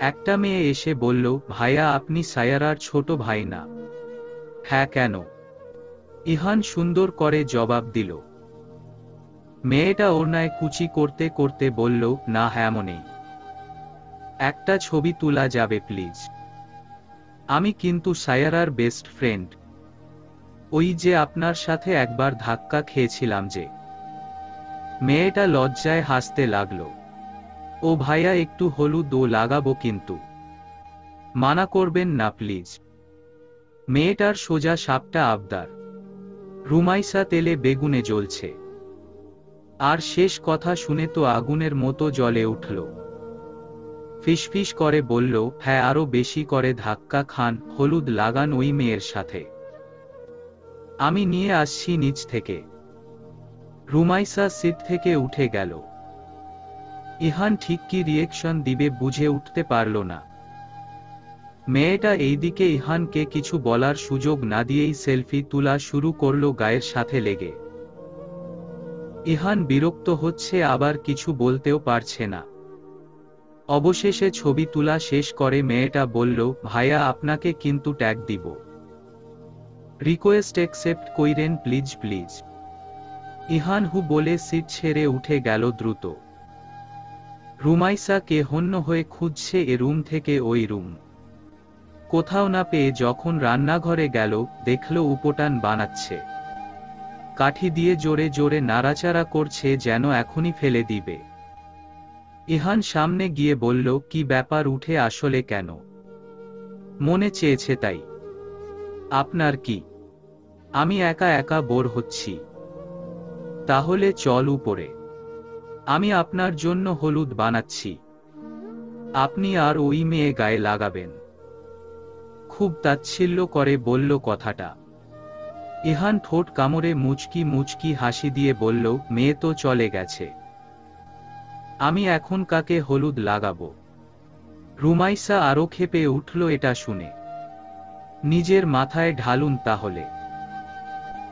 একটা মেয়ে এসে বলল, ভাইয়া আপনি সায়ারার ছোট ভাই না? হ্যাঁ, কেন? ইহান সুন্দর করে জবাব দিল। মেয়েটা ওড়নায় কুচি করতে করতে বলল, না, এমনই। একটা ছবি তোলা যাবে প্লিজ? আমি কিন্তু সায়ারার বেস্ট ফ্রেন্ড। ওই যে আপনার সাথে একবার ধাক্কা খেয়েছিলাম যে। মেয়েটা লজ্জায় হাসতে লাগল। ও ভাইয়া, একটু হলুদ ও লাগাবো, কিন্তু মানা করবেন না প্লিজ। মেয়েটার সোজা সাপটা আবদার। রুমাইসা তেলে বেগুনে জ্বলছে। আর শেষ কথা শুনে তো আগুনের মতো জ্বলে উঠল। ফিসফিস করে বলল, হ্যাঁ, আরো বেশি করে ধাক্কা খান, হলুদ লাগান ওই মেয়ের সাথে। আমি নিয়ে আসছি নিচ থেকে। রুমাইসা সিট থেকে উঠে গেল। ইহান ঠিক কি রিয়েকশন দিবে বুঝে উঠতে পারল না। মেয়েটা এইদিকে ইহানকে কিছু বলার সুযোগ না দিয়েই সেলফি তোলা শুরু করল গায়ের সাথে লেগে। ইহান বিরক্ত হচ্ছে, আবার কিছু বলতেও পারছে না। অবশেষে ছবি তোলা শেষ করে মেয়েটা বলল, ভাইয়া আপনাকে কিন্তু ট্যাগ দিব। রিকোয়েস্ট অ্যাকসেপ্ট কইরেন প্লিজ প্লিজ। ইহান হু বলে সিট ছেড়ে উঠে গেল দ্রুত। রুমাইসা কে হন্য হয়ে খুঁজছে এ রুম থেকে ওই রুম। কোথাও না পেয়ে যখন রান্নাঘরে গেল, দেখল উপটান বানাচ্ছে। কাঠি দিয়ে জোরে জোরে নাড়াচাড়া করছে, যেন এখনই ফেলে দিবে। ইহান সামনে গিয়ে বলল, কি ব্যাপার, উঠে আসলে কেন? মনে চেয়েছে তাই? আপনার কি? আমি একা একা বোর হচ্ছি। তাহলে চল উপরে, আমি আপনার জন্য হলুদ বানাচ্ছি। আপনি আর ওই মেয়ে গায়ে লাগাবেন। খুব তাচ্ছিল্য করে বলল কথাটা। ইহান ঠোঁট কামড়ে মুচকি মুচকি হাসি দিয়ে বলল, মেয়ে তো চলে গেছে, আমি এখন কাকে হলুদ লাগাবো? রুমাইসা আরো ক্ষেপে উঠল এটা শুনে। নিজের মাথায় ঢালুন তাহলে।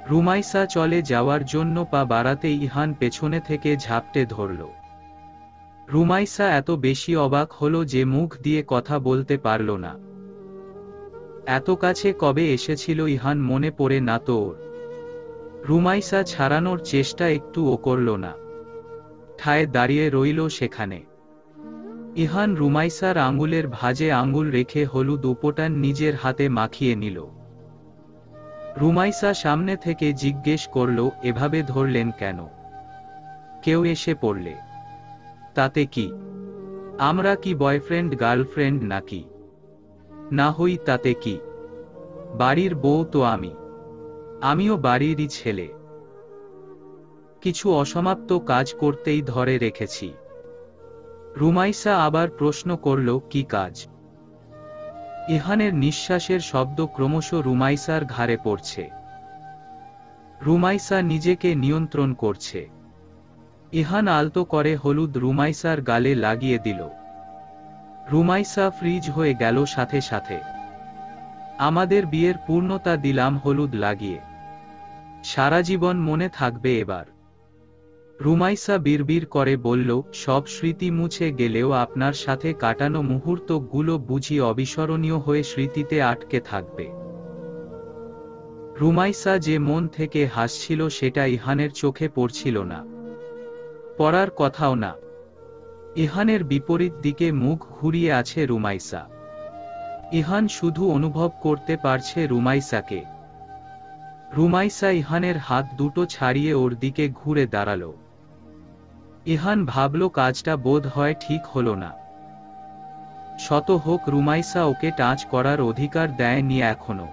রুমাইসা চলে যাওয়ার জন্য পা বাড়াতে ইহান পেছনে থেকে ঝাপটে ধরল। রুমাইসা এত বেশি অবাক হলো যে মুখ দিয়ে কথা বলতে পারল না। এত কাছে কবে এসেছিল ইহান মনে পড়ে না তো ওর। রুমাইসা ছাড়ানোর চেষ্টা একটুও করল না, ঠায় দাঁড়িয়ে রইল সেখানে। ইহান রুমাইসার আঙুলের ভাঁজে আঙুল রেখে হলুদ উপটান নিজের হাতে মাখিয়ে নিল। রুমাইসা সামনে থেকে জিজ্ঞেস করল, এভাবে ধরলেন কেন? কেউ এসে পড়লে তাতে কি? আমরা কি বয়ফ্রেন্ড গার্লফ্রেন্ড নাকি? না হই তাতে কি? বাড়ির বউ তো আমিও বাড়িরই ছেলে। কিছু অসমাপ্ত কাজ করতেই ধরে রেখেছি। রুমাইসা আবার প্রশ্ন করল, কি কাজ? ইহানের নিঃশ্বাসের শব্দ ক্রমশ রুমাইসার ঘাড়ে পড়ছে। রুমাইসা নিজেকে নিয়ন্ত্রণ করছে। ইহান আলতো করে হলুদ রুমাইসার গালে লাগিয়ে দিল। রুমাইসা ফ্রিজ হয়ে গেল সাথে সাথে। আমাদের বিয়ের পূর্ণতা দিলাম হলুদ লাগিয়ে। সারা জীবন মনে থাকবে এবার। রুমাইসা বিড়বিড় করে বলল, সব স্মৃতি মুছে গেলেও আপনার সাথে কাটানো মুহূর্তগুলো বুঝি অবিস্মরণীয় হয়ে স্মৃতিতে আটকে থাকবে। রুমাইসা যে মন থেকে হাসছিল সেটা ইহানের চোখে পড়ছিল না, পড়ার কথাও না। ইহানের বিপরীত দিকে মুখ ঘুরিয়ে আছে রুমাইসা। ইহান শুধু অনুভব করতে পারছে রুমাইসাকে। রুমাইসা ইহানের হাত দুটো ছাড়িয়ে ওর দিকে ঘুরে দাঁড়ালো। ইহান ভাবল কাজটা বোধ হয় ঠিক হলো না। শত হোক রুমাইসা ওকে টাচ করার অধিকার দেয়নি এখনো।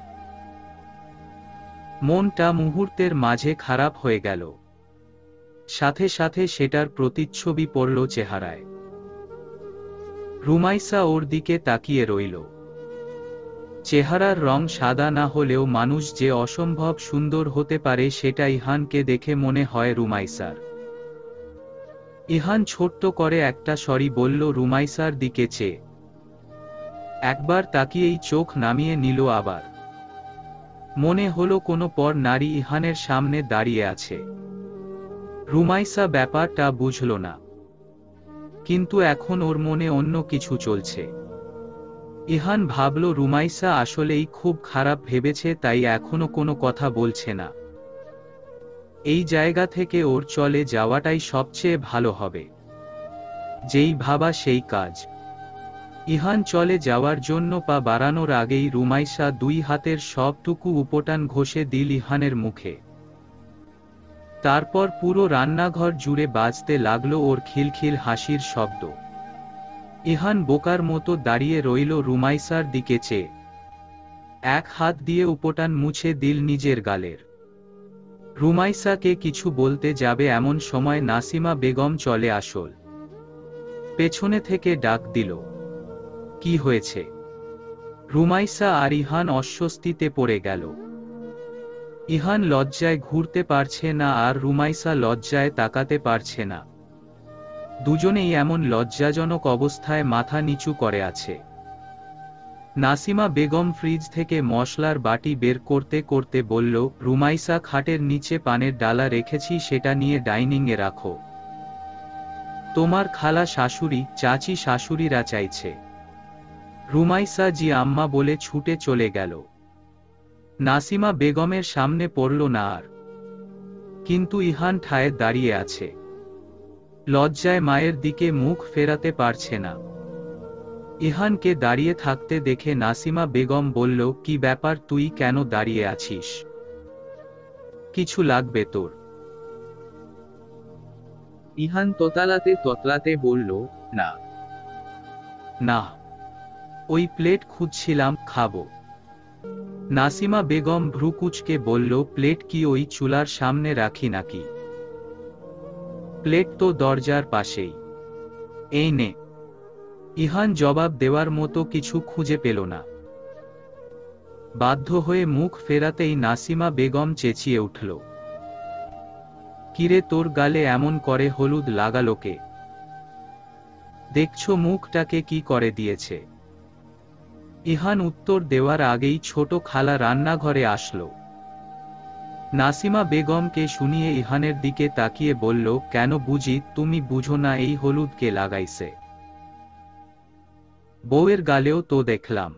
মনটা মুহূর্তের মাঝে খারাপ হয়ে গেল। সাথে সাথে সেটার প্রতিচ্ছবি পড়ল চেহারায়। রুমাইসা ওর দিকে তাকিয়ে রইল। চেহারার রং সাদা না হলেও মানুষ যে অসম্ভব সুন্দর হতে পারে সেটা ইহানকে দেখে মনে হয় রুমাইসার। ইহান ছোট্ট করে একটা সরি বলল রুমাইসার দিকে চেয়ে। একবার তাকিয়েই চোখ নামিয়ে নিল আবার। মনে হলো কোনো পর নারী ইহানের সামনে দাঁড়িয়ে আছে। রুমাইসা ব্যাপারটা বুঝল না, কিন্তু এখন ওর মনে অন্য কিছু চলছে। ইহান ভাবল রুমাইসা আসলেই খুব খারাপ ভেবেছে, তাই এখনো কোনো কথা বলছে না। এই জায়গা থেকে ওর চলে যাওয়াটাই সবচেয়ে ভালো হবে। যেই ভাবা সেই কাজ। ইহান চলে যাওয়ার জন্য পা বাড়ানোর আগেই রুমাইসা দুই হাতের সবটুকু উপটান ঘষে দিল ইহানের মুখে। তারপর পুরো রান্নাঘর জুড়ে বাজতে লাগলো ওর খিলখিল হাসির শব্দ। ইহান বোকার মতো দাঁড়িয়ে রইল রুমাইসার দিকে চেয়ে। এক হাত দিয়ে উপটান মুছে দিল নিজের গালের। রুমাইসাকে কিছু বলতে যাবে এমন সময় নাসিমা বেগম চলে আসল। পেছনে থেকে ডাক দিল, কি হয়েছে? রুমাইসা আর ইহান অস্বস্তিতে পড়ে গেল। ইহান লজ্জায় ঘুরতে পারছে না আর রুমাইসা লজ্জায় তাকাতে পারছে না। দুজনেই এমন লজ্জাজনক অবস্থায় মাথা নিচু করে আছে। নাসিমা বেগম ফ্রিজ থেকে মশলার বাটি বের করতে করতে বলল, রুমাইসা খাটের নিচে পানের ডালা রেখেছি, সেটা নিয়ে ডাইনিংয়ে রাখো। তোমার খালা শাশুড়ি, চাচি শাশুড়িরা চাইছে। রুমাইসা জি আম্মা বলে ছুটে চলে গেল। নাসিমা বেগমের সামনে পড়ল না আর, কিন্তু ইহান ঠায় দাঁড়িয়ে আছে। লজ্জায় মায়ের দিকে মুখ ফেরাতে পারছে না। ইহানকে দাঁড়িয়ে থাকতে দেখে নাসিমা বেগম বলল, কি ব্যাপার, তুই কেন দাঁড়িয়ে আছিস? কিছু লাগবে তোর? ইহান তোতলাতে তোতলাতে বলল, না। না, ওই প্লেট খুঁজছিলাম, খাবো। নাসিমা বেগম ভ্রুকুচকে বলল, প্লেট কি ওই চুলার সামনে রাখি নাকি? প্লেট তো দরজার পাশেই। এই নে। ইহান জবাব দেওয়ার মতো কিছু খুঁজে পেল না। বাধ্য হয়ে মুখ ফেরাতেই নাসিমা বেগম চেঁচিয়ে উঠল, কিরে, তোর গালে এমন করে হলুদ লাগালো কে? দেখছো মুখটাকে কি করে দিয়েছে? ইহান উত্তর দেওয়ার আগেই ছোট খালা রান্নাঘরে আসলো। নাসিমা বেগমকে শুনিয়ে ইহানের দিকে তাকিয়ে বলল, কেন বুঝি তুমি বুঝো না এই হলুদ কে লাগাইছে? বউয়ের গালেও তো দেখলাম।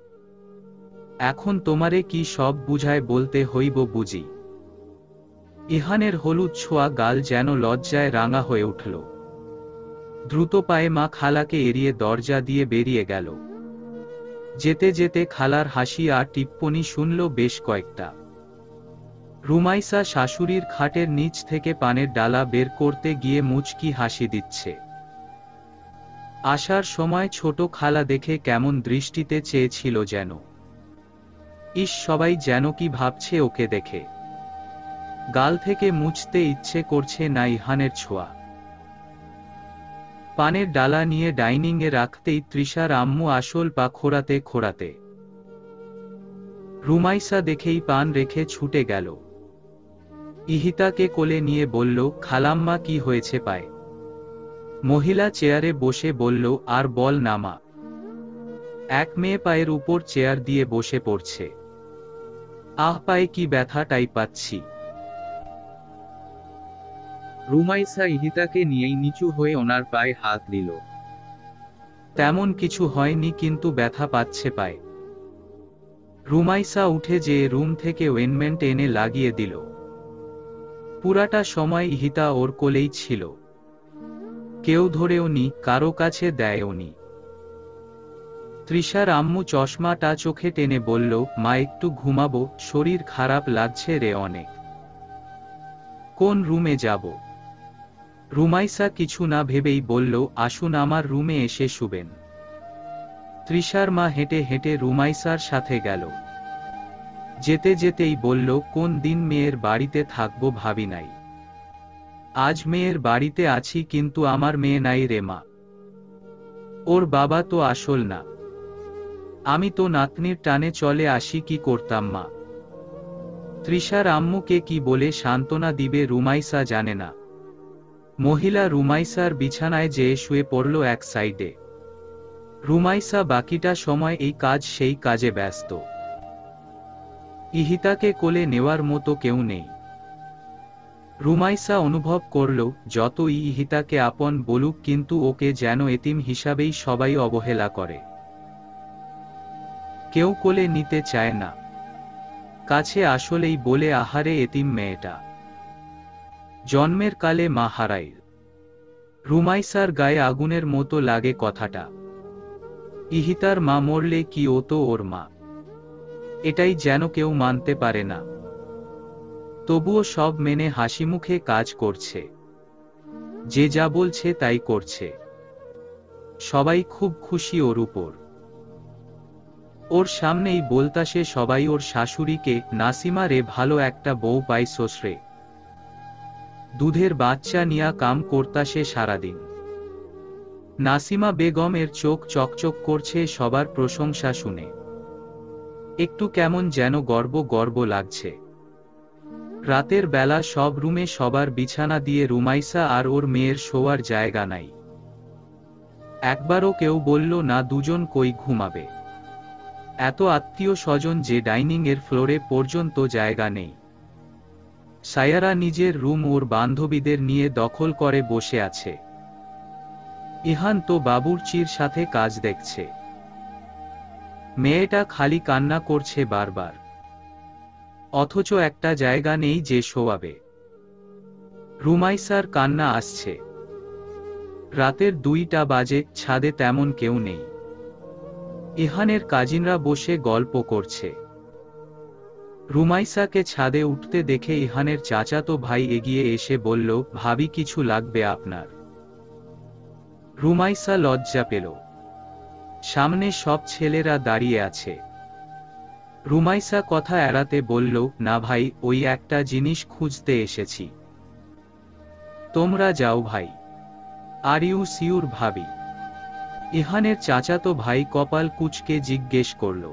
এখন তোমারে কি সব বুঝায় বলতে হইব বুঝি? ইহানের হলুদ ছোঁয়া গাল যেন লজ্জায় রাঙা হয়ে উঠল। দ্রুত পায়ে মা খালাকে এড়িয়ে দরজা দিয়ে বেরিয়ে গেল। যেতে যেতে খালার হাসি আর টিপ্পনি শুনল বেশ কয়েকটা। রুমাইসা শাশুড়ির খাটের নিচ থেকে পানের ডালা বের করতে গিয়ে মুচকি হাসি দিচ্ছে। আসার সময় ছোট খালা দেখে কেমন দৃষ্টিতে চেয়েছিল যেন। ইস, সবাই যেন কি ভাবছে ওকে দেখে। গাল থেকে মুছতে ইচ্ছে করছে না ইহানের ছোঁয়া। পানের ডালা নিয়ে ডাইনিংয়ে রাখতেই তৃষার আম্মু আসল পা খোঁড়াতে খোঁড়াতে। রুমাইসা দেখেই পান রেখে ছুটে গেল। ইহিতাকে কোলে নিয়ে বলল, খালাম্মা কি হয়েছে পায়ে? মহিলা চেয়ারে বসে বলল, আর বল না মা। এক মেয়ে পায়ের উপর চেয়ার দিয়ে বসে পড়ছে। আহ, পায়ে কি ব্যথাটাই পাচ্ছি। রুমাইসা ইহিতাকে নিয়েই নিচু হয়ে ওনার পায়ে হাত দিল। তেমন কিছু হয়নি, কিন্তু ব্যথা পাচ্ছে পায়ে। রুমাইসা উঠে যেয়ে রুম থেকে ওয়েনমেন্ট এনে লাগিয়ে দিল। পুরাটা সময় ইহিতা ওর কোলেই ছিল। কেউ ধরেও নি, কারো কাছে দেয়ও নি। তৃষার আম্মু চশমাটা চোখে টেনে বলল, মা একটু ঘুমাবো, শরীর খারাপ লাগছে রে অনেক। কোন রুমে যাব? রুমাইসা কিছু না ভেবেই বলল, আসুন আমার রুমে এসে শুবেন। তৃষার মা হেঁটে হেঁটে রুমাইসার সাথে গেল। যেতে যেতেই বলল, কোন দিন মেয়ের বাড়িতে থাকবো ভাবি নাই। আজ মেয়ের বাড়িতে আছি, কিন্তু আমার মেয়ে নাই রে মা। ওর বাবা তো আসল না। আমি তো নাতনির টানে চলে আসি, কি করতাম মা। তৃষার আম্মুকে কি বলে সান্ত্বনা দিবে রুমাইসা জানে না। মহিলা রুমাইসার বিছানায় যেয়ে শুয়ে পড়ল এক সাইডে। রুমাইসা বাকিটা সময় এই কাজ সেই কাজে ব্যস্ত। ইহিতাকে কোলে নেওয়ার মতো কেউ নেই। রুমাইসা অনুভব করল, যতই ইহিতাকে আপন বলুক, কিন্তু ওকে যেন এতিম হিসাবেই সবাই অবহেলা করে। কেউ কোলে নিতে চায় না। কাছে আসলেই বলে, আহারে এতিম মেয়েটা। জন্মের কালে মা হারাইল। রুমাইসার গায়ে আগুনের মতো লাগে কথাটা। ইহিতার মা মরলে কি ও তো ওর মা। এটাই যেন কেউ মানতে পারে না। তবুও সব মেনে হাসিমুখে কাজ করছে। যে যা বলছে তাই করছে। সবাই খুব খুশি ওর উপর। ওর সামনেই বলতাসে সবাই ওর শাশুড়িকে, নাসিমা রে ভালো একটা বউ পাই শ্বশ্রে। দুধের বাচ্চা নিয়া কাম করতাসে সারাদিন। নাসিমা বেগমের চোখ চকচক করছে সবার প্রশংসা শুনে। একটু কেমন যেন গর্ব গর্ব লাগছে। রাতের বেলা সব রুমে সবার বিছানা দিয়ে রুমাইসা আর ওর মেয়ের শোয়ার জায়গা নাই। একবারও কেউ বলল না দুজন কই ঘুমাবে। এত আত্মীয় স্বজন যে ডাইনিং এর ফ্লোরে পর্যন্ত জায়গা নেই। সায়ারা নিজের রুম ওর বান্ধবীদের নিয়ে দখল করে বসে আছে। ইহান তো বাবুর্চির সাথে কাজ দেখছে। মেয়েটা খালি কান্না করছে বারবার। অথচ একটা জায়গা নেই যে শোয়াবে। রুমাইসার কান্না আসছে। রাতের 2টা বাজে, ছাদে তেমন কেউ নেই। ইহানের কাজিনরা বসে গল্প করছে। রুমাইসাকে ছাদে উঠতে দেখে ইহানের চাচাতো ভাই এগিয়ে এসে বলল, ভাবি কিছু লাগবে আপনার? রুমাইসা লজ্জা পেল। সামনে সব ছেলেরা দাঁড়িয়ে আছে। রুমাইসা কথা এড়াতে বলল, না ভাই, ওই একটা জিনিস খুঁজতে এসেছি। তোমরা যাও ভাই। আর ইউ সিউর ভাবি? ইহানের চাচাতো ভাই কপাল কুঁচকে জিজ্ঞেস করল।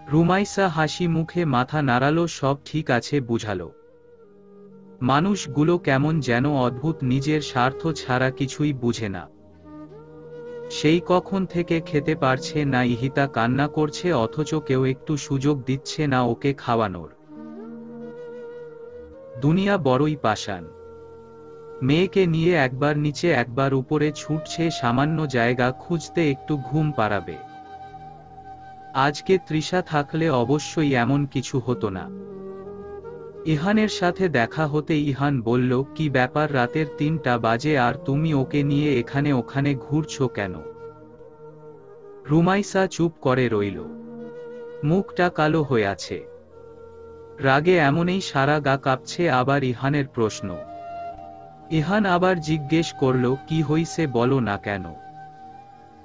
রুমাইসা হাসি মুখে মাথা নাড়ালো, সব ঠিক আছে বুঝালো। মানুষগুলো কেমন যেন অদ্ভুত, নিজের স্বার্থ ছাড়া কিছুই বুঝে না। সেই কখন থেকে খেতে পারছে না ইহিতা কান্না করছে, অথচ কেউ একটু সুযোগ দিচ্ছে না ওকে খাওয়ানোর। দুনিয়া বড়ই পাষাণ। মেয়েকে নিয়ে একবার নিচে একবার উপরে ছুটছে সামান্য জায়গা খুঁজতে একটু ঘুম পাড়াবে। আজকে তৃষা থাকলে অবশ্যই এমন কিছু হতো না। ইহানের সাথে দেখা হতে ইহান বলল, কি ব্যাপার, রাতের 3টা বাজে আর তুমি ওকে নিয়ে এখানে ওখানে ঘুরছো কেন? রুমাইসা চুপ করে রইল। মুখটা কালো হয়ে আছে। রাগে এমনই সারা গা কাঁপছে। আবার ইহানের প্রশ্ন। ইহান আবার জিজ্ঞেস করল, কি হইছে বলো না কেন?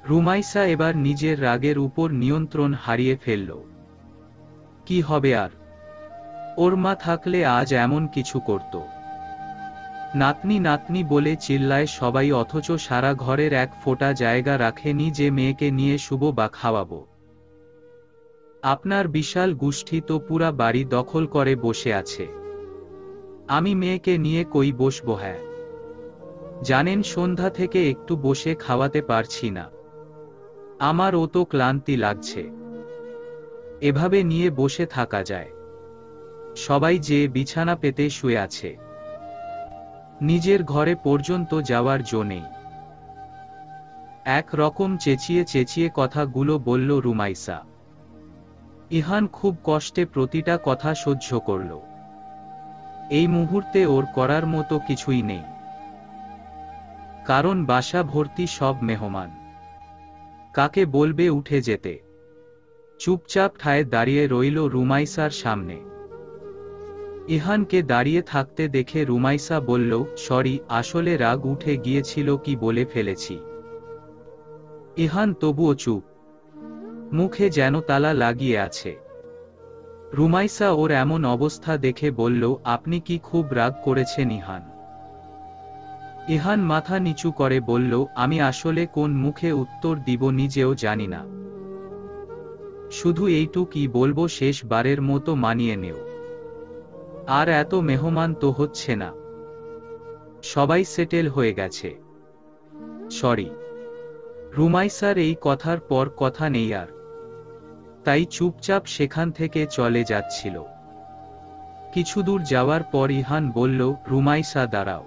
রুমাইসা এবার নিজের রাগের উপর নিয়ন্ত্রণ হারিয়ে ফেলল। কি হবে আর? ওর মা থাকলে আজ এমন কিছু করত? নাতনি নাতনি বলে চিল্লায় সবাই, অথচ সারা ঘরের এক ফোঁটা জায়গা রাখেনি যে মেয়েকে নিয়ে শুবো বা খাওয়াবো। আপনার বিশাল গোষ্ঠী তো পুরা বাড়ি দখল করে বসে আছে। আমি মেয়েকে নিয়ে কই বসবো? হ্যাঁ, জানেন সন্ধ্যা থেকে একটু বসে খাওয়াতে পারছি না, আমার তো ক্লান্তি লাগছে। এভাবে নিয়ে বসে থাকা যায়? সবাই যে বিছানা পেতে শুয়ে আছে, নিজের ঘরে পর্যন্ত যাওয়ার জো নেই। এক রকম চেঁচিয়ে চেঁচিয়ে কথাগুলো বলল রুমাইসা। ইহান খুব কষ্টে প্রতিটা কথা সহ্য করল। এই মুহূর্তে ওর করার মতো কিছুই নেই, কারণ বাসা ভর্তি সব মেহমান। কাকে বলবে উঠে যেতে? চুপচাপ ঠায় দাঁড়িয়ে রইল রুমাইসার সামনে। ইহানকে দাঁড়িয়ে থাকতে দেখে রুমাইসা বলল, সরি, আসলে রাগ উঠে গিয়েছিল, কি বলে ফেলেছি। ইহান তবুও চুপ, মুখে যেন তালা লাগিয়ে আছে। রুমাইসা ওর এমন অবস্থা দেখে বলল, আপনি কি খুব রাগ করেছেন ইহান? ইহান মাথা নিচু করে বলল, আমি আসলে কোন মুখে উত্তর দিব নিজেও জানি না। শুধু এইটুকুই বলবো, শেষবারের মতো মানিয়ে নেও। আর এত মেহমান তো হচ্ছে না, সবাই সেটেল হয়ে গেছে। সরি। রুমাইসার এই কথার পর কথা নেই আর, তাই চুপচাপ সেখান থেকে চলে যাচ্ছিল। কিছু দূর যাওয়ার পর ইহান বলল, রুমাইসা দাঁড়াও।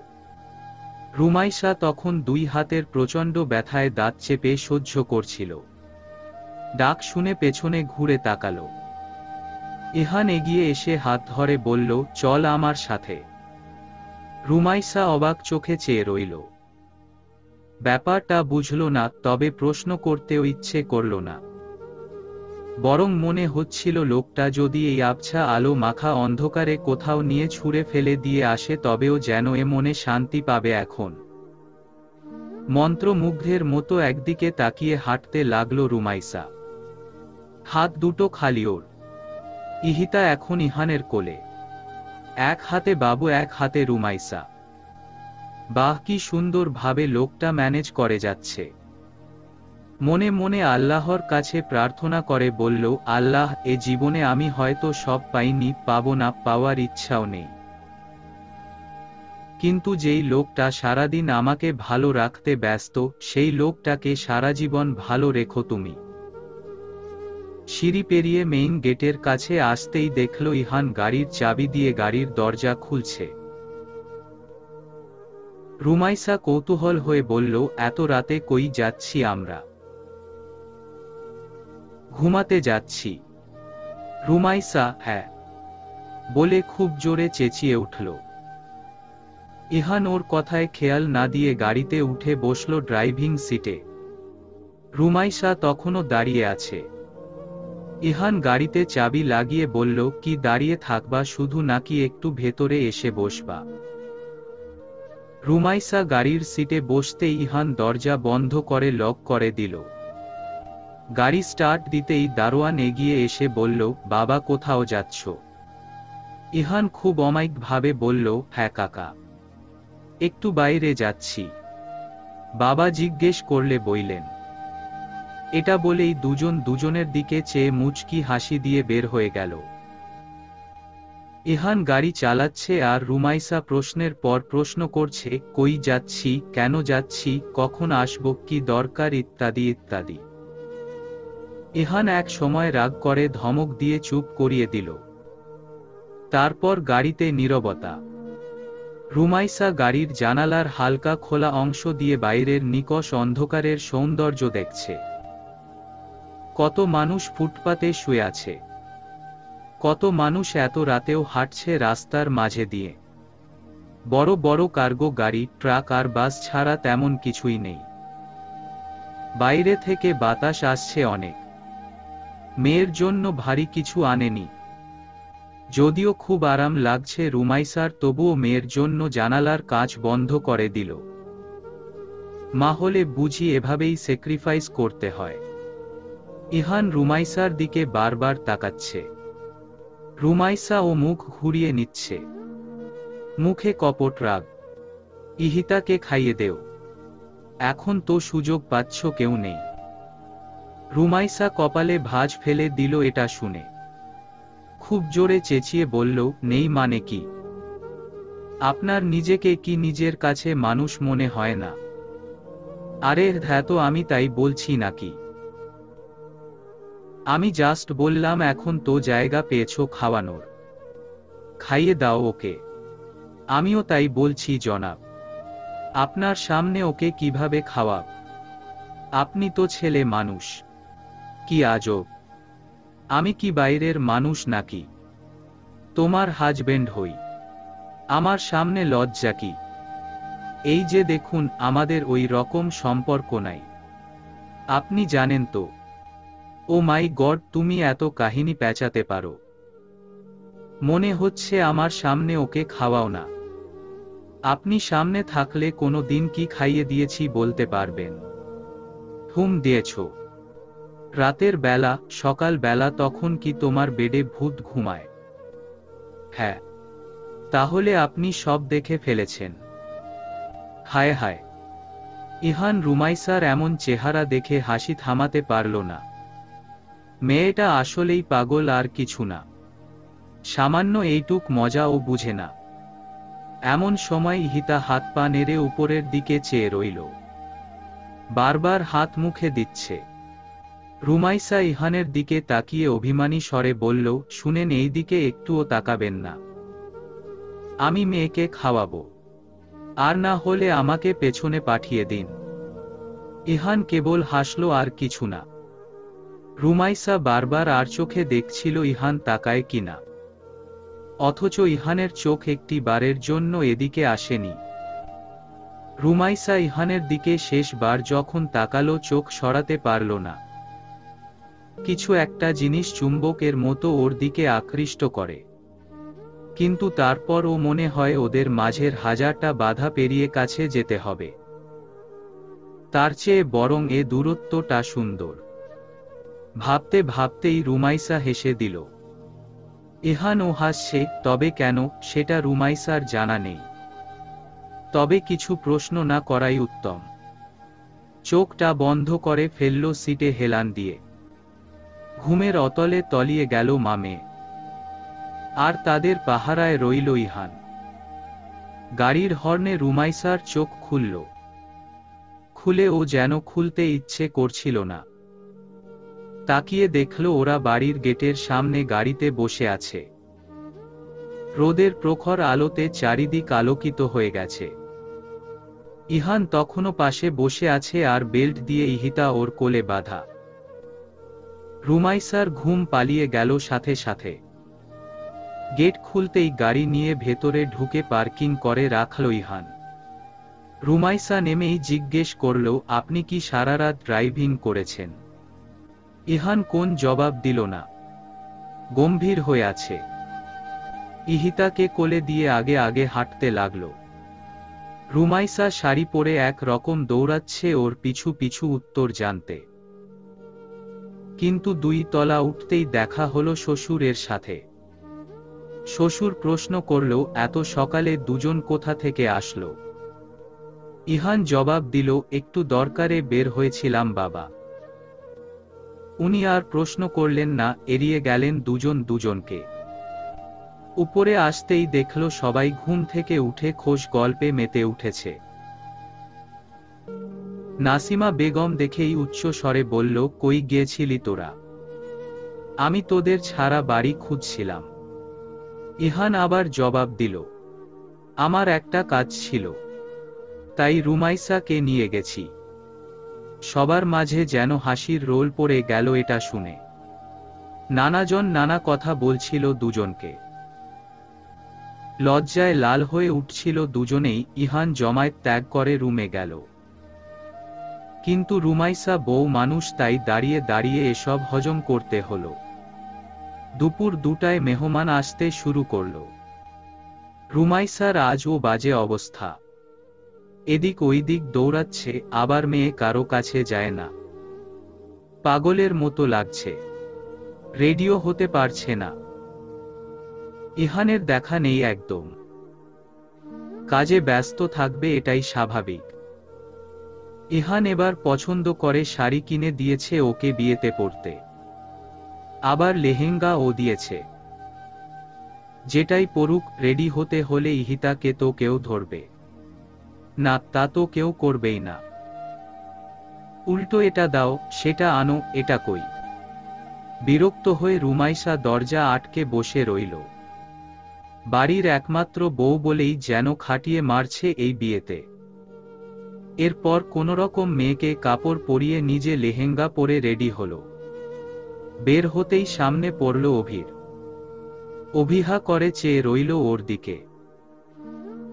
রুমাইসা তখন দুই হাতের প্রচণ্ড ব্যথায় দাঁত চেপে সহ্য করছিল। ডাক শুনে পেছনে ঘুরে তাকালো। ইহান এগিয়ে এসে হাত ধরে বলল, চল আমার সাথে। রুমাইসা অবাক চোখে চেয়ে রইল। ব্যাপারটা বুঝল না, তবে প্রশ্ন করতেও ইচ্ছে করল না। বরং মনে হচ্ছিল, লোকটা যদি এই আবছা আলো মাখা অন্ধকারে কোথাও নিয়ে ছুঁড়ে ফেলে দিয়ে আসে তবেও যেন এ মনে শান্তি পাবে এখন। মন্ত্রমুগ্ধের মতো একদিকে তাকিয়ে হাঁটতে লাগলো রুমাইসা। হাত দুটো খালি ওর। ইহিতা এখন ইহানের কোলে, এক হাতে বাবু, এক হাতে রুমাইসা। বাহ, কি সুন্দর ভাবে লোকটা ম্যানেজ করে যাচ্ছে। মনে মনে আল্লাহর কাছে প্রার্থনা করে বলল, আল্লাহ, এ জীবনে আমি হয়তো সব পাইনি, পাবো না, পাওয়ার ইচ্ছাও নেই, কিন্তু যেই লোকটা সারাদিন আমাকে ভালো রাখতে ব্যস্ত, সেই লোকটাকে সারা জীবন ভালো রেখো তুমি। সিঁড়ি পেরিয়ে মেইন গেটের কাছে আসতেই দেখল ইহান গাড়ির চাবি দিয়ে গাড়ির দরজা খুলছে। রুমাইসা কৌতূহল হয়ে বলল, এত রাতে কই যাচ্ছি আমরা? ঘুমাতে যাচ্ছি। রুমাইসা হ্যাঁ বলে খুব জোরে চেঁচিয়ে উঠল। ইহান ওর কথায় খেয়াল না দিয়ে গাড়িতে উঠে বসল ড্রাইভিং সিটে। রুমাইসা তখনও দাঁড়িয়ে আছে। ইহান গাড়িতে চাবি লাগিয়ে বলল, কি দাঁড়িয়ে থাকবা শুধু, নাকি একটু ভেতরে এসে বসবা? রুমাইসা গাড়ির সিটে বসতেই ইহান দরজা বন্ধ করে লক করে দিল। গাড়ি স্টার্ট দিতেই দারোয়ান এগিয়ে এসে বলল, বাবা কোথাও যাচ্ছ? ইহান খুব অমায়িকভাবে বলল, হ্যাঁ কাকা, একটু বাইরে যাচ্ছি। বাবা জিজ্ঞেস করলে বইলেন। এটা বলেই দুজন দুজনের দিকে চেয়ে মুচকি হাসি দিয়ে বের হয়ে গেল। ইহান গাড়ি চালাচ্ছে আর রুমাইসা প্রশ্নের পর প্রশ্ন করছে, কই যাচ্ছি, কেন যাচ্ছি, কখন আসব, কি দরকার, ইত্যাদি ইত্যাদি। ইহান এক সময় রাগ করে ধমক দিয়ে চুপ করিয়ে দিল। তারপর গাড়িতে নীরবতা। রুমাইসা গাড়ির জানালার হালকা খোলা অংশ দিয়ে বাইরের নিকষ অন্ধকারের সৌন্দর্য দেখছে। কত মানুষ ফুটপাতে শুয়ে আছে, কত মানুষ এত রাতেও হাঁটছে রাস্তার মাঝে দিয়ে। বড় বড় কার্গো গাড়ি, ট্রাক আর বাস ছাড়া তেমন কিছুই নেই। বাইরে থেকে বাতাস আসছে অনেক। মেয়ের জন্য ভারী কিছু আনেনি। যদিও খুব আরাম লাগছে রুমাইসার, তবুও মেয়ের জন্য জানালার কাঁচ বন্ধ করে দিল। মা হলে বুঝি এভাবেই স্যাক্রিফাইস করতে হয়। ইহান রুমাইসার দিকে বারবার তাকাচ্ছে। রুমাইসা ও মুখ ঘুরিয়ে নিচ্ছে, মুখে কপট রাগ। ইহিতাকে খাইয়ে দেও, এখন তো সুযোগ পাচ্ছ, কেউ নেই। রুমাইসা কপালে ভাঁজ ফেলে দিল এটা শুনে। খুব জোরে চেঁচিয়ে বলল, নেই মানে কি? আপনার নিজেকে কি নিজের কাছে মানুষ মনে হয় না? আরে হ্যাঁ, তো আমি তাই বলছি নাকি? আমি জাস্ট বললাম এখন তো জায়গা পেয়েছো খাওয়ানোর, খাইয়ে দাও ওকে। আমিও তাই বলছি জনাব, আপনার সামনে ওকে কিভাবে খাওয়াব? আপনি তো ছেলে মানুষ। কি আজব, আমি কি বাইরের মানুষ নাকি? তোমার হাজবেন্ড হই, আমার সামনে লজ্জা কি? এই যে দেখুন, আমাদের ওই রকম সম্পর্ক নাই, আপনি জানেন তো। ও মাই গড, তুমি এত কাহিনী পেঁচাতে পারো? মনে হচ্ছে আমার সামনে ওকে খাওয়াও না। আপনি সামনে থাকলে কোনো দিন কি খাইয়ে দিয়েছি বলতে পারবেন? হুম দিয়েছ। রাতের বেলা, সকাল বেলা, তখন কি তোমার বেডে ভূত ঘুমায়? হ্যাঁ। তাহলে আপনি সব দেখে ফেলেছেন। হায় হায়। ইহান রুমাইসার এমন চেহারা দেখে হাসি থামাতে পারল না। মেয়েটা আসলেই পাগল, আর কিছু না। সামান্য এইটুক মজাও বুঝে না। এমন সময় ইহিতা হাত পা নেড়ে উপরের দিকে চেয়ে রইল, বারবার হাত মুখে দিচ্ছে। রুমাইসা ইহানের দিকে তাকিয়ে অভিমানী স্বরে বলল, শুনেন, এই দিকে একটুও তাকাবেন না। আমি মেয়েকে খাওয়াবো, আর না হলে আমাকে পেছনে পাঠিয়ে দিন। ইহান কেবল হাসল, আর কিছু না। রুমাইসা বারবার আর চোখে দেখছিল ইহান তাকায় কিনা, অথচ ইহানের চোখ একটি বারের জন্য এদিকে আসেনি। রুমাইসা ইহানের দিকে শেষবার যখন তাকালো, চোখ সরাতে পারল না। কিছু একটা জিনিস চুম্বকের মতো ওর দিকে আকৃষ্ট করে, কিন্তু তারপর ও মনে হয় ওদের মাঝের হাজারটা বাধা পেরিয়ে কাছে যেতে হবে। তার চেয়ে বরং এ দূরত্বটা সুন্দর। ভাবতে ভাবতেই রুমাইসা হেসে দিল। ইহানও হাসছে, তবে কেন সেটা রুমাইসার জানা নেই। তবে কিছু প্রশ্ন না করাই উত্তম। চোখটা বন্ধ করে ফেলল সিটে হেলান দিয়ে। ঘুমের অতলে তলিয়ে গেল মামে, আর তাদের পাহারায় রইল ইহান। গাড়ির হর্নে রুমাইসার চোখ খুলল, খুলে ও যেন খুলতে ইচ্ছে করছিল না। তাকিয়ে দেখল ওরা বাড়ির গেটের সামনে গাড়িতে বসে আছে। রোদের প্রখর আলোতে চারিদিক আলোকিত হয়ে গেছে। ইহান তখনও পাশে বসে আছে, আর বেল্ট দিয়ে ইহিতা ওর কোলে বাঁধা। রুমাইসার ঘুম পালিয়ে গেল সাথে সাথে। গেট খুলতেই গাড়ি নিয়ে ভেতরে ঢুকে পার্কিং করে রাখল ইহান। রুমাইসা নেমেই জিজ্ঞেস করল, আপনি কি সারা রাত ড্রাইভিং করেছেন? ইহান কোন জবাব দিল না, গম্ভীর হয়ে আছে। ইহিতাকে কোলে দিয়ে আগে আগে হাঁটতে লাগল। রুমাইসা শাড়ি পরে এক রকম দৌড়াচ্ছে ওর পিছু পিছু উত্তর জানতে। কিন্তু 2 তলা উঠতেই দেখা হলো শ্বশুরের সাথে। শ্বশুর প্রশ্ন করল, এত সকালে দুজন কোথা থেকে আসলো? ইহান জবাব দিল, একটু দরকারে বের হয়েছিলাম বাবা। উনি আর প্রশ্ন করলেন না, এড়িয়ে গেলেন দুজন দুজনকে। উপরে আসতেই দেখল সবাই ঘুম থেকে উঠে খোশ গল্পে মেতে উঠেছে। নাসিমা বেগম দেখেই উচ্চ স্বরে বলল, কই গিয়েছিলি তোরা? আমি তোদের ছাড়া বাড়ি খুঁজছিলাম। ইহান আবার জবাব দিল, আমার একটা কাজ ছিল, তাই রুমাইসাকে নিয়ে গেছি। সবার মাঝে যেন হাসির রোল পড়ে গেল এটা শুনে। নানাজন নানা কথা বলছিল দুজনকে। লজ্জায় লাল হয়ে উঠছিল দুজনেই। ইহান জমায়েত ত্যাগ করে রুমে গেল। কিন্তু রুমাইসা বউ মানুষ, তাই দাঁড়িয়ে দাঁড়িয়ে এসব হজম করতে হলো। দুপুর 2টায় মেহমান আসতে শুরু করল। রুমাইসার আজও বাজে অবস্থা। এদিক ওইদিক দৌড়াচ্ছে, আবার মেয়ে কারো কাছে যায় না। পাগলের মতো লাগছে, রেডিও হতে পারছে না। ইহানের দেখা নেই একদম। কাজে ব্যস্ত থাকবে, এটাই স্বাভাবিক। ইহান এবার পছন্দ করে শাড়ি কিনে দিয়েছে ওকে বিয়েতে পরতে, আবার লেহেঙ্গাও দিয়েছে। যেটাই পড়ুক, রেডি হতে হলে ইহিতাকে তো কেউ ধরবে না, তা তো কেউ করবেই না। উল্টো এটা দাও, সেটা আনো, এটা কই। বিরক্ত হয়ে রুমাইসা দরজা আটকে বসে রইল। বাড়ির একমাত্র বউ বলেই যেন খাটিয়ে মারছে এই বিয়েতে। এরপর কোনোরকম মেয়েকে কাপড় পরিয়ে নিজে লেহেঙ্গা পরে রেডি হলো। বের হতেই সামনে পড়ল অভির। অভিহা করে চেয়ে রইল ওর দিকে।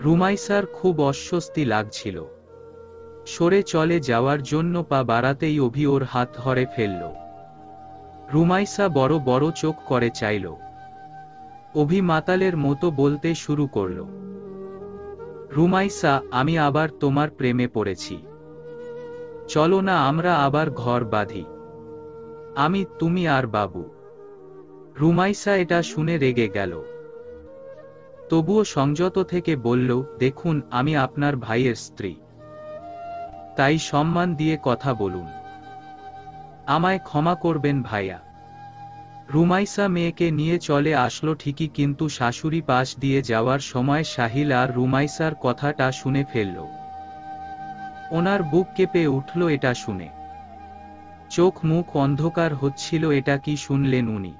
রুমাইসার খুব অস্বস্তি লাগছিল। সরে চলে যাওয়ার জন্য পা বাড়াতেই অভি ওর হাত ধরে ফেলল। রুমাইসা বড় বড় চোখ করে চাইল। অভি মাতালের মতো বলতে শুরু করল, রুমাইসা, আমি আবার তোমার প্রেমে পড়েছি। চলো না আমরা আবার ঘর বাঁধি, আমি, তুমি আর বাবু। রুমাইসা এটা শুনে রেগে গেল। তবুও সংযত থেকে বলল, দেখুন, আমি আপনার ভাইয়ের স্ত্রী, তাই সম্মান দিয়ে কথা বলুন। আমায় ক্ষমা করবেন ভাইয়া। রুমাইসা মেয়েকে নিয়ে চলে আসলো ঠিকই, কিন্তু শাশুড়ি পাশ দিয়ে যাওয়ার সময় সাহিল আর রুমাইসার কথাটা শুনে ফেলল। ওনার বুক কেঁপে উঠল এটা শুনে। চোখ মুখ অন্ধকার হচ্ছিল। এটা কি শুনলেন উনি?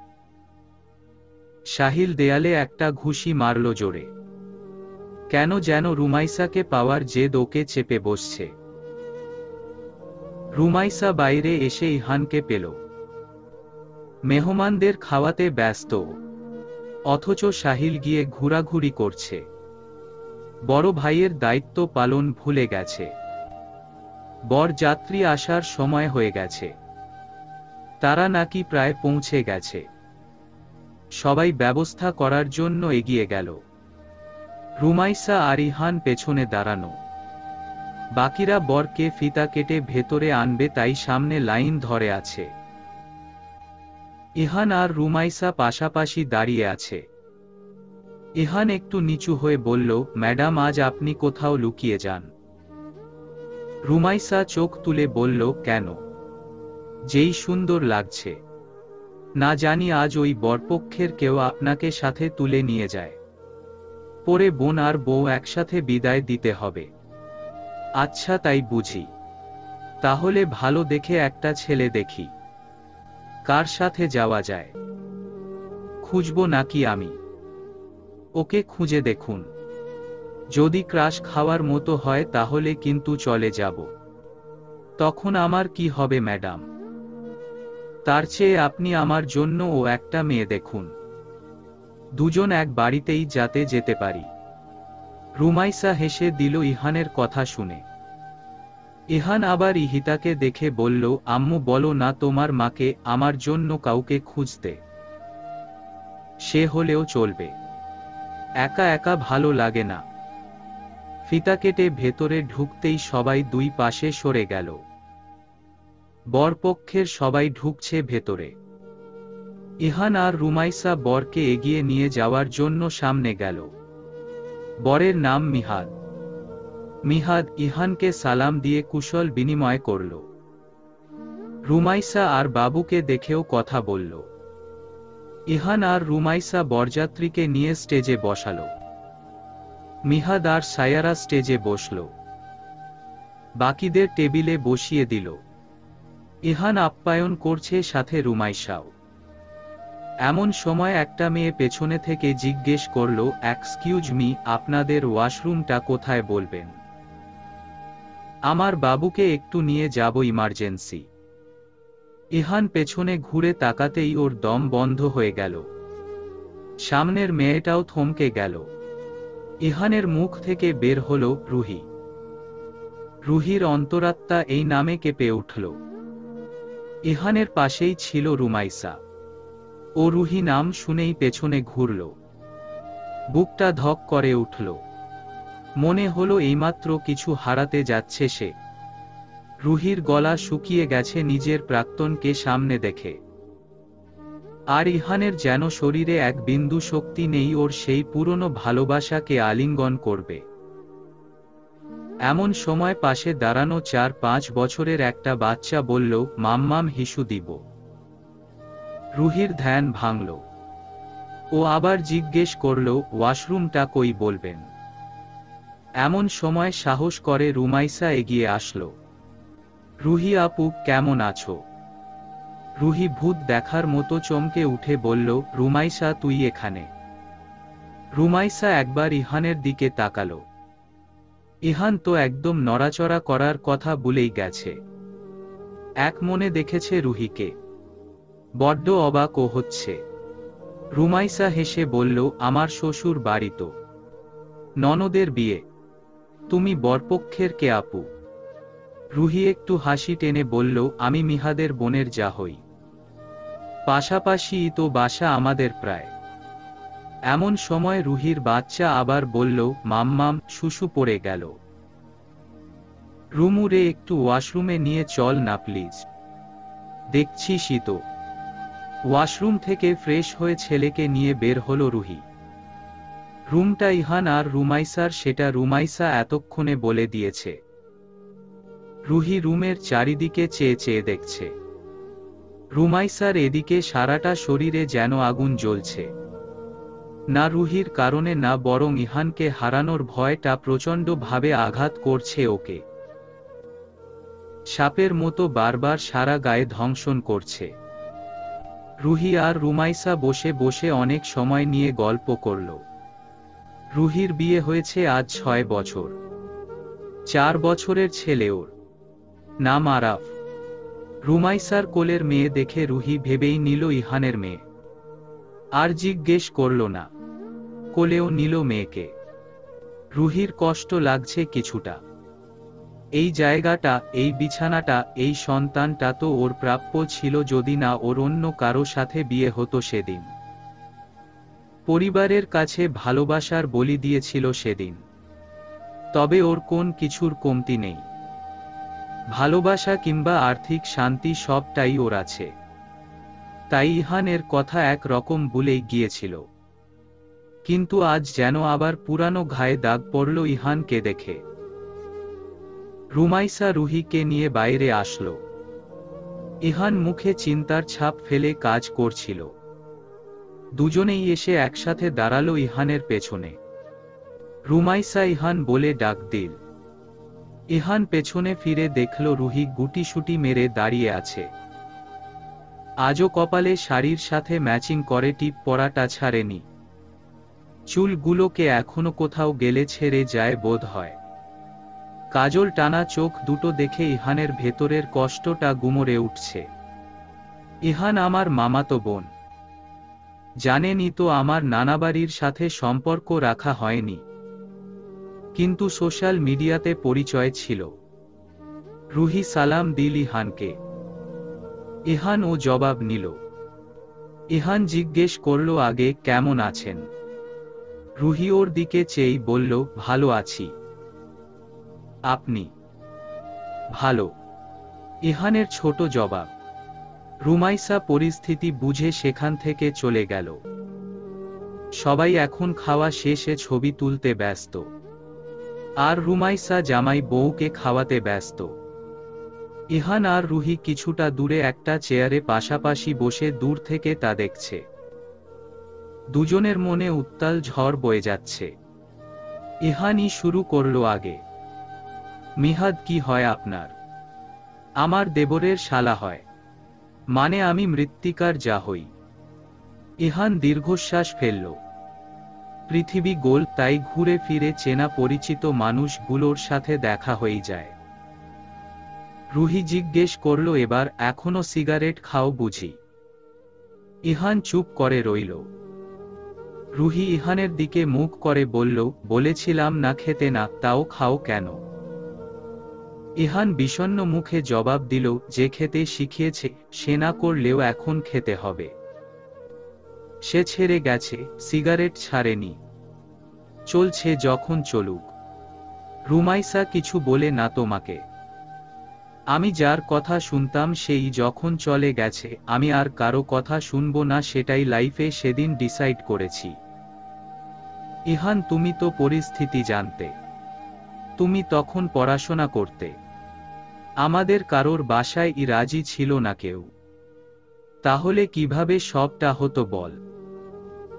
সাহিল দেয়ালে একটা ঘুষি মারল জোরে। কেন যেন রুমাইসাকে পাওয়ার জেদ ওকে চেপে বসছে। রুমাইসা বাইরে এসে ইহানকে পেল। মেহমানদের খাওয়াতে ব্যস্ত, অথচ সাহিল গিয়ে ঘোরাঘুরি করছে। বড় ভাইয়ের দায়িত্ব পালন ভুলে গেছে। বরযাত্রী আসার সময় হয়ে গেছে, তারা নাকি প্রায় পৌঁছে গেছে। সবাই ব্যবস্থা করার জন্য এগিয়ে গেল। রুমাইসা আর ইহান পেছনে দাঁড়ানো। বাকিরা বরকে ফিতা কেটে ভেতরে আনবে, তাই সামনে লাইন ধরে আছে। ইহান আর রুমাইসা পাশাপাশি দাঁড়িয়ে আছে। ইহান একটু নিচু হয়ে বলল, ম্যাডাম, আজ আপনি কোথাও লুকিয়ে যান? রুমাইসা চোখ তুলে বলল, কেন? যেই সুন্দর লাগছে। না জানি আজ ওই বরপক্ষের কেউ আপনাকে সাথে তুলে নিয়ে যায়। পরে বোন আর বউ একসাথে বিদায় দিতে হবে। আচ্ছা, তাই বুঝি। তাহলে ভালো দেখে একটা ছেলে দেখি, কার সাথে যাওয়া যায়। খুঁজবো নাকি আমি? ওকে খুঁজে দেখুন। যদি ক্রাশ খাওয়ার মতো হয় তাহলে কিন্তু চলে যাব। তখন আমার কি হবে ম্যাডাম? তার চেয়ে আপনি আমার জন্য ও একটা মেয়ে দেখুন, দুজন এক বাড়িতেই যাতে যেতে পারি। রুমাইসা হেসে দিল ইহানের কথা শুনে। ইহান আবার ইহিতাকে দেখে বলল, আম্মু, বলো না তোমার মাকে আমার জন্য কাউকে খুঁজতে। সে হলেও চলবে, একা একা ভালো লাগে না। ফিতা কেটে ভেতরে ঢুকতেই সবাই দুই পাশে সরে গেল। বরপক্ষের সবাই ঢুকছে ভেতরে। ইহান আর রুমাইসা বরকে এগিয়ে নিয়ে যাওয়ার জন্য সামনে গেল। বরের নাম মিহাদ। মিহাদ ইহানকে সালাম দিয়ে কুশল বিনিময় করল। রুমাইসা আর বাবুকে দেখেও কথা বলল। ইহান আর রুমাইসা বরযাত্রীকে নিয়ে স্টেজে বসালো। মিহাদ আর সায়ারা স্টেজে বসল। বাকিদের টেবিলে বসিয়ে দিল। ইহান আপ্যায়ন করছে, সাথে রুমাইসাও। এমন সময় একটা মেয়ে পেছনে থেকে জিজ্ঞেস করল, এক্সকিউজ মি, আপনাদের ওয়াশরুমটা কোথায় বলবেন? আমার বাবুকে একটু নিয়ে যাব, ইমার্জেন্সি। ইহান পেছনে ঘুরে তাকাতেই ওর দম বন্ধ হয়ে গেল। সামনের মেয়েটাও থমকে গেল। ইহানের মুখ থেকে বের হলো, রুহি। রুহির অন্তরাত্মা এই নামে কেঁপে উঠল। ইহানের পাশেই ছিল রুমাইসা। ও রুহি নাম শুনেই পেছনে ঘুরল। বুকটা ধক করে উঠল। মনে হলো এইমাত্র কিছু হারাতে যাচ্ছে সে। রুহির গলা শুকিয়ে গেছে নিজের প্রাক্তনকে সামনে দেখে। আর ইহানের যেন শরীরে এক বিন্দু শক্তি নেই ওর সেই পুরনো ভালোবাসাকে আলিঙ্গন করবে। এমন সময় পাশে দাঁড়ানো 4-5 বছরের একটা বাচ্চা বলল, মাম্মাম, হিসু দিব। রুহির ধ্যান ভাঙল। ও আবার জিজ্ঞেস করলো ওয়াশরুমটা কই বলবেন। এমন সময় সাহস করে রুমাইসা এগিয়ে আসলো। রুহি আপু কেমন আছো? রুহি ভূত দেখার মতো চমকে উঠে বলল, রুমাইসা তুই এখানে? রুমাইসা একবার ইহানের দিকে তাকালো। ইহান তো একদম নড়াচড়া করার কথা ভুলেই গেছে। এক মনে দেখেছে রুহিকে। বড্ড অবাক ও হচ্ছে। রুমাইসা হেসে বলল, আমার শ্বশুর বাড়ি তো, ননদের বিয়ে, তুমি বরপক্ষের কে আপু? রুহি একটু হাসি টেনে বলল, আমি মিহাদের বোনের যা হই। পাশাপাশি তো বাসা আমাদের প্রায়। এমন সময় রুহির বাচ্চা আবার বলল, মাম্মাম শুশু পড়ে গেল। রুমুরে একটু ওয়াশরুমে নিয়ে চল না প্লিজ। দেখছি শীত। ওয়াশরুম থেকে ফ্রেশ হয়ে ছেলেকে নিয়ে বের হলো রুহি। রুমটা ইহান আর রুমাইসার, সেটা রুমাইসা এতক্ষণে বলে দিয়েছে। রুহি রুমের চারিদিকে চেয়ে চেয়ে দেখছে। রুমাইসার এদিকে সারাটা শরীরে যেন আগুন জ্বলছে। না রুহির কারণে, না বরং ইহানকে হারানোর ভয়টা প্রচণ্ডভাবে আঘাত করছে ওকে। সাপের মতো বারবার সারা গায়ে দংশন করছে। রুহি আর রুমাইসা বসে বসে অনেক সময় নিয়ে গল্প করল। রুহির বিয়ে হয়েছে আজ 6 বছর। 4 বছরের ছেলে ওর, নাম আরাফ। রুমাইসার কোলের মেয়ে দেখে রুহি ভেবেই নিল ইহানের মেয়ে। আর জিজ্ঞেস করল না, কোলেও নিল মেয়েকে। রুহির কষ্ট লাগছে কিছুটা। এই জায়গাটা, এই বিছানাটা, এই সন্তানটা তো ওর প্রাপ্য ছিল, যদি না ওর অন্য কারো সাথে বিয়ে হতো সেদিন। পরিবারের কাছে ভালোবাসার বলি দিয়েছিল সেদিন। তবে ওর কোন কিছুর কমতি নেই। ভালোবাসা কিংবা আর্থিক শান্তি সবটাই ওর আছে। তাই ইহানের কথা এক রকম ভুলেই গিয়েছিল। কিন্তু আজ যেন আবার পুরানো ঘায়ে দাগ পড়ল ইহানকে দেখে। রুমাইসা রুহিকে নিয়ে বাইরে আসলো। ইহান মুখে চিন্তার ছাপ ফেলে কাজ করছিল। দুজনেই এসে একসাথে দাঁড়ালো ইহানের পেছনে। রুমাইসা ইহান বলে ডাক দিল। ইহান পেছনে ফিরে দেখল রুহি গুটিসুটি মেরে দাঁড়িয়ে আছে। আজও কপালে শাড়ির সাথে ম্যাচিং করে টিপ পরাটা ছাড়েনি। চুলগুলোকে এখনো কোথাও গেলে ছেড়ে যায় বোধ হয়। কাজল টানা চোখ দুটো দেখে ইহানের ভেতরের কষ্টটা গুমরে উঠছে। ইহান আমার মামাতো বোন। জানেনই তো আমার নানাবাড়ির সাথে সম্পর্ক রাখা হয়নি, কিন্তু সোশ্যাল মিডিয়াতে পরিচয় ছিল। রুহি সালাম দিল ইহানকে। ইহান ও জবাব নিল। ইহান জিজ্ঞেস করল, আগে কেমন আছেন? রুহি ওর দিকে চেয়েই বলল, ভালো আছি। আপনি? ভালো। ইহানের ছোট জবাব। রুমাইসা পরিস্থিতি বুঝে সেখান থেকে চলে গেল। সবাই এখন খাওয়া শেষে ছবি তুলতে ব্যস্ত। আর রুমাইসা জামাই বউকে খাওয়াতে ব্যস্ত। ইহান আর রুহি কিছুটা দূরে একটা চেয়ারে পাশাপাশি বসে দূর থেকে তা দেখছে। দুজনের মনে উত্তাল ঝড় বয়ে যাচ্ছে। ইহানই শুরু করল আগে। মিহাদ কি হয় আপনার? আমার দেবরের শালা হয়। মানে আমি মৃত্তিকার যা হই। ইহান দীর্ঘশ্বাস ফেলল। পৃথিবী গোল, তাই ঘুরে ফিরে চেনা পরিচিত মানুষগুলোর সাথে দেখা হয়ে যায়। রুহি জিজ্ঞেস করল, এবার এখনো সিগারেট খাও বুঝি? ইহান চুপ করে রইল। রুহি ইহানের দিকে মুখ করে বলল, বলেছিলাম না খেতে, না তাও খাও কেন? ইহান বিষণ্ণ মুখে জবাব দিল, যে খেতে শিখিয়েছে সে না করলেও এখন খেতে হবে। সে ছেড়ে গেছে, সিগারেট ছাড়েনি। চলছে যখন চলুক। রুমাইসা কিছু বলে না তোমাকে? আমি যার কথা শুনতাম সেই যখন চলে গেছে, আমি আর কারো কথা শুনবো না, সেটাই লাইফে সেদিন ডিসাইড করেছি। ইহান তুমি তো পরিস্থিতি জানতে। তুমি তখন পড়াশোনা করতে। আমাদের কারোর বাসায় রাজি ছিল না কেউ। তাহলে কিভাবে সবটা হতো বল?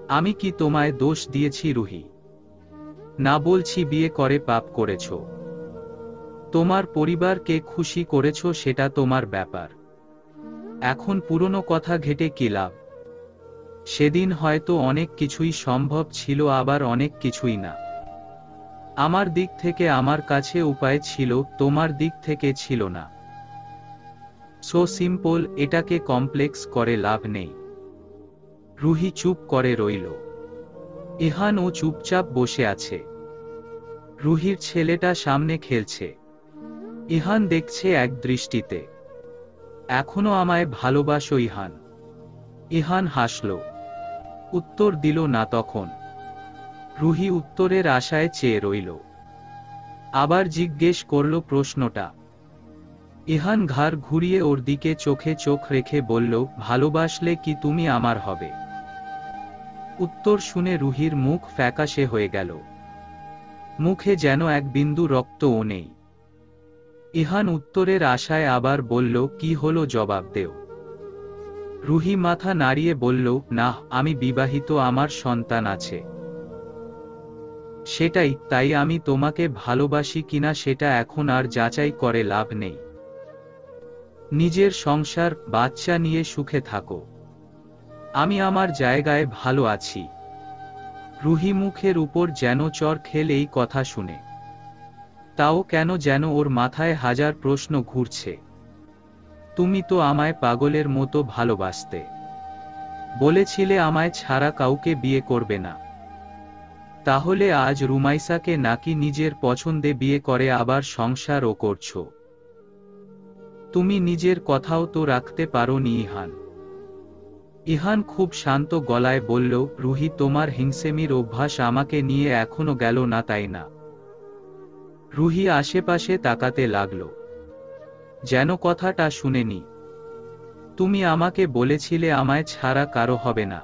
আমি কি তোমায় দোষ দিয়েছি রুহি? না বলছি বিয়ে করে পাপ করেছ। তোমার পরিবারকে খুশি করেছ, সেটা তোমার ব্যাপার। এখন পুরনো কথা ঘেঁটে কি লাভ? সেদিন হয়তো অনেক কিছুই সম্ভব ছিল, আবার অনেক কিছুই না। আমার দিক থেকে আমার কাছে উপায় ছিল, তোমার দিক থেকে ছিল না। সো সিম্পল, এটাকে কমপ্লেক্স করে লাভ নেই। রুহি চুপ করে রইল। ইহান ও চুপচাপ বসে আছে। রুহির ছেলেটা সামনে খেলছে। ইহান দেখছে এক দৃষ্টিতে। এখনো আমায় ভালোবাসো ইহান? ইহান হাসল। উত্তর দিল না তখন। রুহি উত্তরের আশায় চেয়ে রইল। আবার জিজ্ঞেস করল প্রশ্নটা। ইহান ঘাড় ঘুরিয়ে ওর দিকে চোখে চোখ রেখে বলল, ভালোবাসলে কি তুমি আমার হবে? উত্তর শুনে রুহির মুখ ফ্যাকাশে হয়ে গেল। মুখে যেন এক বিন্দু রক্তও নেই। ইহান উত্তরের আশায় আবার বলল, কি হলো, জবাব দেও। রুহি মাথা নাড়িয়ে বলল, না, আমি বিবাহিত, আমার সন্তান আছে। সেটাই, তাই আমি তোমাকে ভালোবাসি কিনা সেটা এখন আর যাচাই করে লাভ নেই। নিজের সংসার, বাচ্চা নিয়ে সুখে থাকো। আমি আমার জায়গায় ভালো আছি। রুহি মুখের উপর যেন চর খেল এই কথা শুনে। তাও কেন যেন ওর মাথায় হাজার প্রশ্ন ঘুরছে। তুমি তো আমায় পাগলের মতো ভালোবাসতে। বলেছিলে আমায় ছাড়া কাউকে বিয়ে করবে না। তাহলে আজ রুমাইসাকে নাকি নিজের পছন্দে বিয়ে করে আবার সংসারও করছো? তুমি নিজের কথাও তো রাখতে পারোনি ইহান। ইহান খুব শান্ত গলায় বলল, রুহি, তোমার হিংসেমির অভ্যাস আমাকে নিয়ে এখনো গেল না, তাই না? রুহি আশেপাশে তাকাতে লাগল, যেন কথাটা শুনেনি। তুমি আমাকে বলেছিলে আমায় ছাড়া কারো হবে না।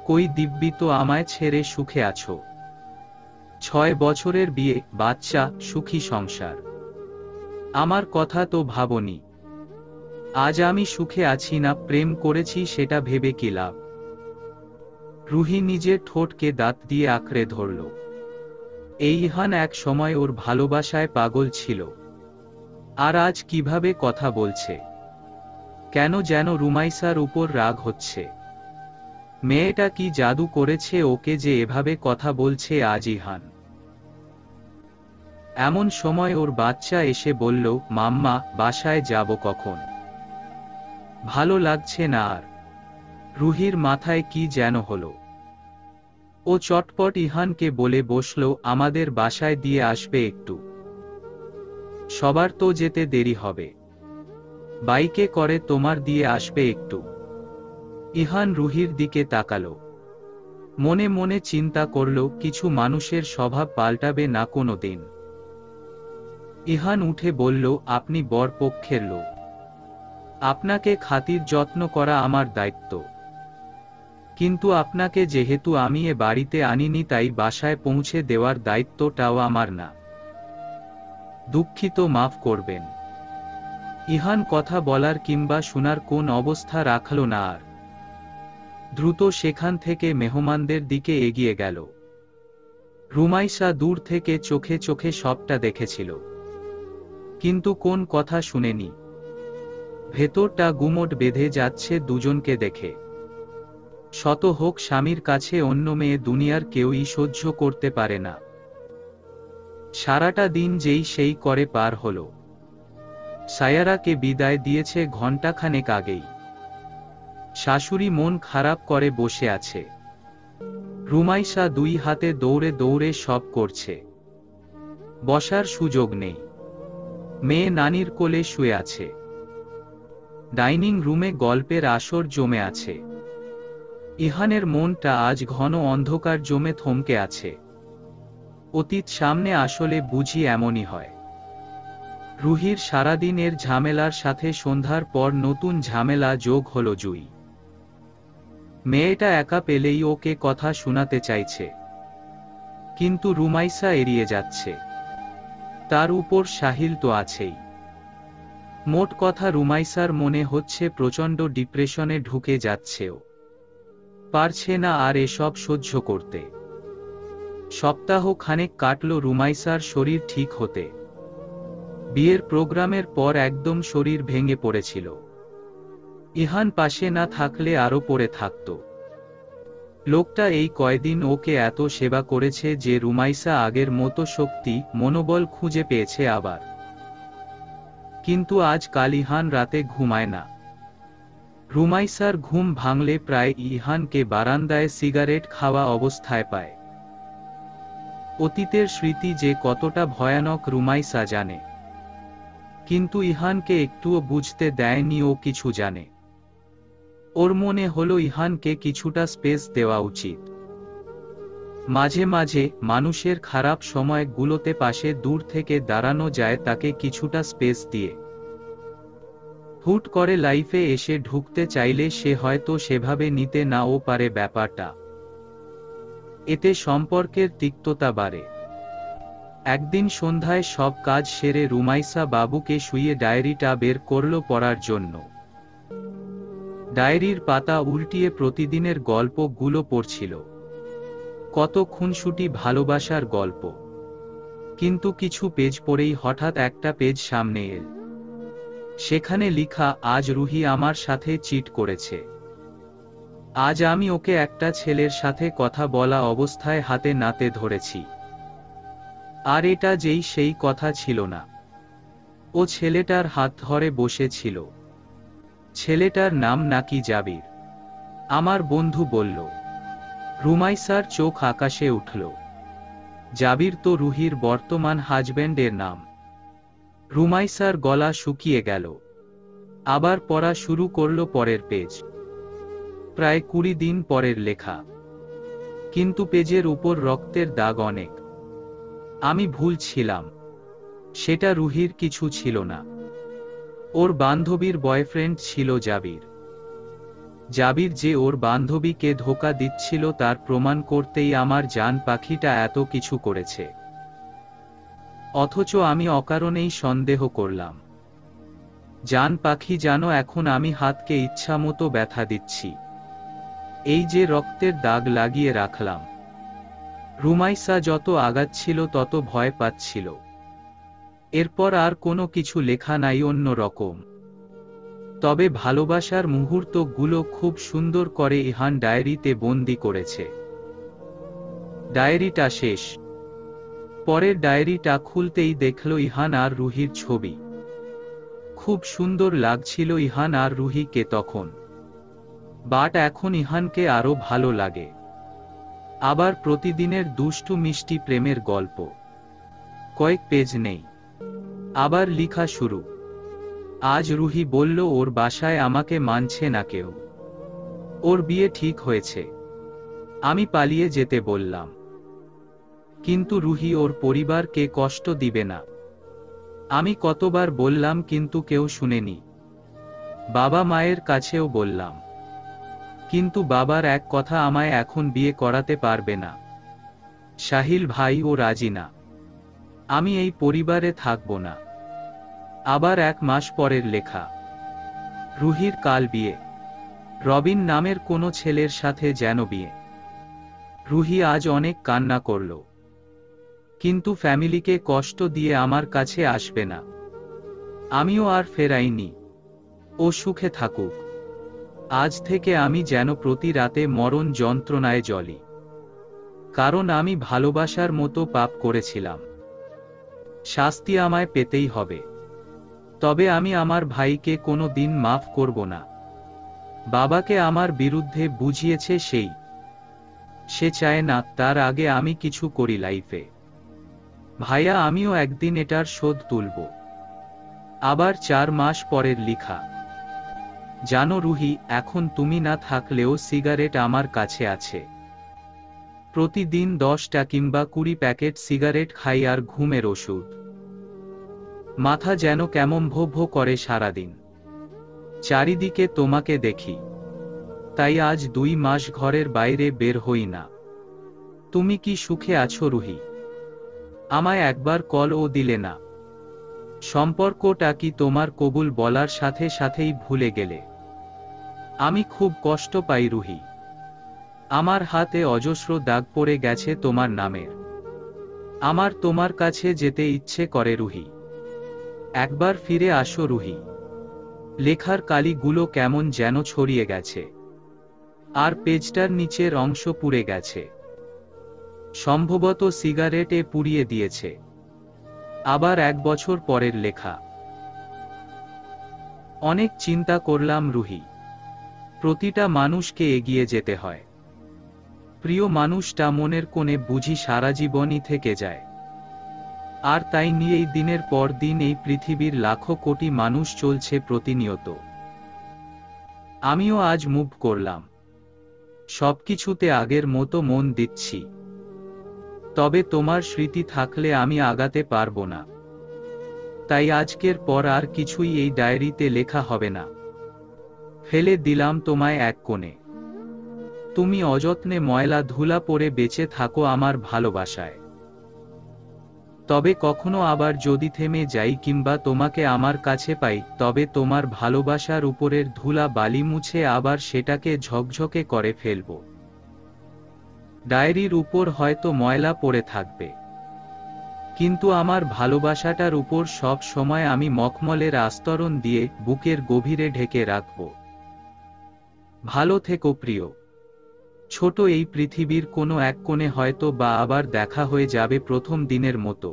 কই দিব্যি তো আমায় ছেড়ে সুখে আছো। 6 বছরের বিয়ে, বাচ্চা, সুখী সংসার। আমার কথা তো ভাবনি। আজ আমি সুখে আছি না, প্রেম করেছি, সেটা ভেবে কি লাভ? রুহি নিজের ঠোঁটকে দাঁত দিয়ে আঁকড়ে ধরল। এই ইহান এক সময় ওর ভালোবাসায় পাগল ছিল। আর আজ কিভাবে কথা বলছে! কেন যেন রুমাইসার উপর রাগ হচ্ছে। মেয়েটা কি জাদু করেছে ওকে যে এভাবে কথা বলছে আজ ইহান? এমন সময় ওর বাচ্চা এসে বলল, মাম্মা, বাসায় যাব কখন? ভালো লাগছে না আর। রুহির মাথায় কি যেন হলো। ও চটপট ইহানকে বলে বসল, আমাদের বাসায় দিয়ে আসবে একটু। সবার তো যেতে দেরি হবে। বাইকে করে তোমার দিয়ে আসবে একটু। ইহান রুহির দিকে তাকালো। মনে মনে চিন্তা করল, কিছু মানুষের স্বভাব পাল্টাবে না কোনো দিন। ইহান উঠে বলল, আপনি বর পক্ষের লোক। আপনাকে খাতির যত্ন করা আমার দায়িত্ব। কিন্তু আপনাকে যেহেতু আমি এ বাড়িতে আনিনি, তাই বাসায় পৌঁছে দেওয়ার দায়িত্বটাও আমার না। দুঃখিত, মাফ করবেন। ইহান কথা বলার কিংবা শোনার কোন অবস্থা রাখল না আর। দ্রুত সেখান থেকে মেহমানদের দিকে এগিয়ে গেল। রুমাইসা দূর থেকে চোখে চোখে সবটা দেখেছিল, কিন্তু কোন কথা শুনেনি। ভেতরটা গুমট বেঁধে যাচ্ছে দুজনকে দেখে। শত হোক স্বামীর কাছে অন্য মেয়ে দুনিয়ার কেউই সহ্য করতে পারে না। সারাটা দিন যেই সেই করে পার হলো। সায়ারাকে বিদায় দিয়েছে ঘণ্টাখানেক আগেই। শাশুড়ি মন খারাপ করে বসে আছে। রুমাইসা দুই হাতে দৌড়ে দৌড়ে সব করছে। বসার সুযোগ নেই। মেয়ে নানির কোলে শুয়ে আছে। ডাইনিং রুমে গল্পের আসর জমে আছে। ইহানের মনটা আজ ঘন অন্ধকার জমে থমকে আছে। অতীত সামনে আসলে বুঝি এমনই হয়। রুহির সারাদিনের ঝামেলার সাথে সন্ধ্যার পর নতুন ঝামেলা যোগ হলো জুই। মেয়েটা একা পেলেই ওকে কথা শোনাতে চাইছে, কিন্তু রুমাইসা এড়িয়ে যাচ্ছে। তার উপর সাহিল তো আছেই। মোট কথা রুমাইসার মনে হচ্ছে প্রচণ্ড ডিপ্রেশনে ঢুকে যাচ্ছেও। পারছে না আর এসব সহ্য করতে। সপ্তাহ খানেক কাটল রুমাইসার শরীর ঠিক হতে। বিয়ের প্রোগ্রামের পর একদম শরীর ভেঙে পড়েছিল। ইহান পাশে না থাকলে আরো পড়ে থাকত। লোকটা এই কয়দিন ওকে এত সেবা করেছে যে রুমাইসা আগের মতো শক্তি মনোবল খুঁজে পেয়েছে আবার। কিন্তু আজকাল ইহান রাতে ঘুমায় না। রুমাইসার ঘুম ভাঙলে প্রায় ইহানকে বারান্দায় সিগারেট খাওয়া অবস্থায় পায়। অতীতের স্মৃতি যে কতটা ভয়ানক রুমাইসা জানে, কিন্তু ইহানকে একটুও বুঝতে দেয়নি ও কিছু জানে। ওর মনে হলো ইহানকে কিছুটা স্পেস দেওয়া উচিত। মাঝে মাঝে মানুষের খারাপ সময়গুলোতে পাশে দূর থেকে দাঁড়ানো যায় তাকে কিছুটা স্পেস দিয়ে। হুট করে লাইফে এসে ঢুকতে চাইলে সে হয়তো সেভাবে নিতে নাও পারে ব্যাপারটা। এতে সম্পর্কের তিক্ততা বাড়ে। একদিন সন্ধ্যায় সব কাজ সেরে রুমাইসা বাবুকে শুইয়ে ডায়েরিটা বের করল পড়ার জন্য। ডায়েরির পাতা উল্টিয়ে প্রতিদিনের গল্পগুলো পড়ছিল। কত খুনসুটি ভালোবাসার গল্প। কিন্তু কিছু পেজ পড়েই হঠাৎ একটা পেজ সামনে এল। সেখানে লিখা, আজ রুহি আমার সাথে চিট করেছে। আজ আমি ওকে একটা ছেলের সাথে কথা বলা অবস্থায় হাতে নাতে ধরেছি। আর এটা যেই সেই কথা ছিল না। ও ছেলেটার হাত ধরে বসেছিল। ছেলেটার নাম নাকি জাবির। আমার বন্ধু বলল। রুমাইসার চোখ আকাশে উঠল। জাবির তো রুহির বর্তমান হাজব্যান্ডের নাম। রুমাইসার গলা শুকিয়ে গেল। আবার পড়া শুরু করল পরের পেজ। প্রায় 20 দিন পরের লেখা, কিন্তু পেজের উপর রক্তের দাগ অনেক। আমি ভুল ছিলাম। সেটা রুহির কিছু ছিল না। ওর বান্ধবীর বয়ফ্রেন্ড ছিল জাবির। জাবির যে ওর বান্ধবীকে ধোঁকা দিচ্ছিল তার প্রমাণ করতেই আমার জান পাখিটা এত কিছু করেছে। অথচ আমি অকারণেই সন্দেহ করলাম। জান পাখি জানো, এখন আমি হাতকে ইচ্ছামতো ব্যথা দিচ্ছি। এই যে রক্তের দাগ লাগিয়ে রাখলাম। রুমাইসা যত আগাচ্ছিল তত ভয় পাচ্ছিল। এরপর আর কোনো কিছু লেখা নাই অন্য রকম। তবে ভালোবাসার মুহূর্তগুলো খুব সুন্দর করে ইহান ডায়েরিতে বন্দি করেছে। ডায়েরিটা শেষ। পরের ডায়েরিটা খুলতেই দেখল ইহান আর রুহির ছবি। খুব সুন্দর লাগছিল ইহান আর রুহিকে তখন। বাট এখন ইহানকে আরো ভালো লাগে। আবার প্রতিদিনের দুষ্টু মিষ্টি প্রেমের গল্প। কয়েক পেজ নেই। আবার লিখা শুরু। আজ রুহি বলল ওর বাসায় আমাকে মানছে না কেউ। ওর বিয়ে ঠিক হয়েছে। আমি পালিয়ে যেতে বললাম। কিন্তু রুহি ওর পরিবারকে কষ্ট দিবে না। আমি কতবার বললাম কিন্তু কেউ শুনেনি। বাবা মায়ের কাছেও বললাম। কিন্তু বাবার এক কথা, আমায় এখন বিয়ে করাতে পারবে না। সাহিল ভাইও রাজি না। আমি এই পরিবারে থাকব না। আবার 1 মাস পরের লেখা। রুহির কাল বিয়ে। রবিন নামের কোনো ছেলের সাথে যেন বিয়ে। রুহি আজ অনেক কান্না করল। কিন্তু ফ্যামিলিকে কষ্ট দিয়ে আমার কাছে আসবে না। আমিও আর ফেরাইনি। ও সুখে থাকুক। আজ থেকে আমি যেন প্রতি রাতে মরণ যন্ত্রণায় জ্বলি। কারণ আমি ভালোবাসার মতো পাপ করেছিলাম। শাস্তি আমায় পেতেই হবে। তবে আমি আমার ভাইকে কোনো দিন মাফ করব না। বাবাকে আমার বিরুদ্ধে বুঝিয়েছে সেই। সে চায় না তার আগে আমি কিছু করি লাইফে। ভাইয়া, আমিও একদিন এটার শোধ তুলব। আবার 4 মাস পরের লিখা। জানো রুহি, এখন তুমি না থাকলেও সিগারেট আমার কাছে আছে। প্রতিদিন 10টা কিংবা 20 প্যাকেট সিগারেট খাই আর ঘুমের ওষুধ। মাথা যেন কেমন ভো ভো করে সারাদিন। চারিদিকে তোমাকে দেখি। তাই আজ 2 মাস ঘরের বাইরে বের হই না। তুমি কি সুখে আছো রুহি? আমায় একবার কলও দিলে না। সম্পর্কটা কি তোমার কবুল বলার সাথে সাথেই ভুলে গেলে? আমি খুব কষ্ট পাই রুহি। আমার হাতে অজস্র দাগ পড়ে গেছে তোমার নামের। আমার তোমার কাছে যেতে ইচ্ছে করে রুহি। একবার ফিরে আসো রুহি। লেখার কালিগুলো কেমন যেন ছড়িয়ে গেছে, আর পেজটার নিচের অংশ পুড়ে গেছে। সম্ভবত সিগারেটে পুড়িয়ে দিয়েছে। আবার 1 বছর পরের লেখা। অনেক চিন্তা করলাম রুহি। প্রতিটা মানুষকে এগিয়ে যেতে হয়। প্রিয় মানুষটা মনের কোণে বুঝি সারা জীবনই থেকে যায়। আর তাই নিয়েই দিনের পর দিন এই পৃথিবীর লাখো কোটি মানুষ চলছে প্রতিনিয়ত। আমিও আজ মুভ করলাম। সবকিছুতে আগের মতো মন দিচ্ছি। তবে তোমার স্মৃতি থাকলে আমি আগাতে পারবো না। তাই আজকের পর আর কিছুই এই ডায়েরিতে লেখা হবে না। ফেলে দিলাম তোমায় এক কোণে। তুমি অযত্নে ময়লা ধুলা পরে বেঁচে থাকো আমার ভালোবাসায়। তবে কখনো আবার যদি থেমে যাই কিংবা তোমাকে আমার কাছে পাই, তবে তোমার ভালোবাসার উপরের ধুলা বালি মুছে আবার সেটাকে ঝকঝকে করে ফেলব। ডায়েরির উপর হয়তো ময়লা পড়ে থাকবে, কিন্তু আমার ভালোবাসাটার উপর সব সময় আমি মখমলের আস্তরণ দিয়ে বুকের গভীরে ঢেকে রাখব। ভালো থেকো প্রিয়। ছোট এই পৃথিবীর কোনো এক কোণে হয়তো বা আবার দেখা হয়ে যাবে প্রথম দিনের মতো।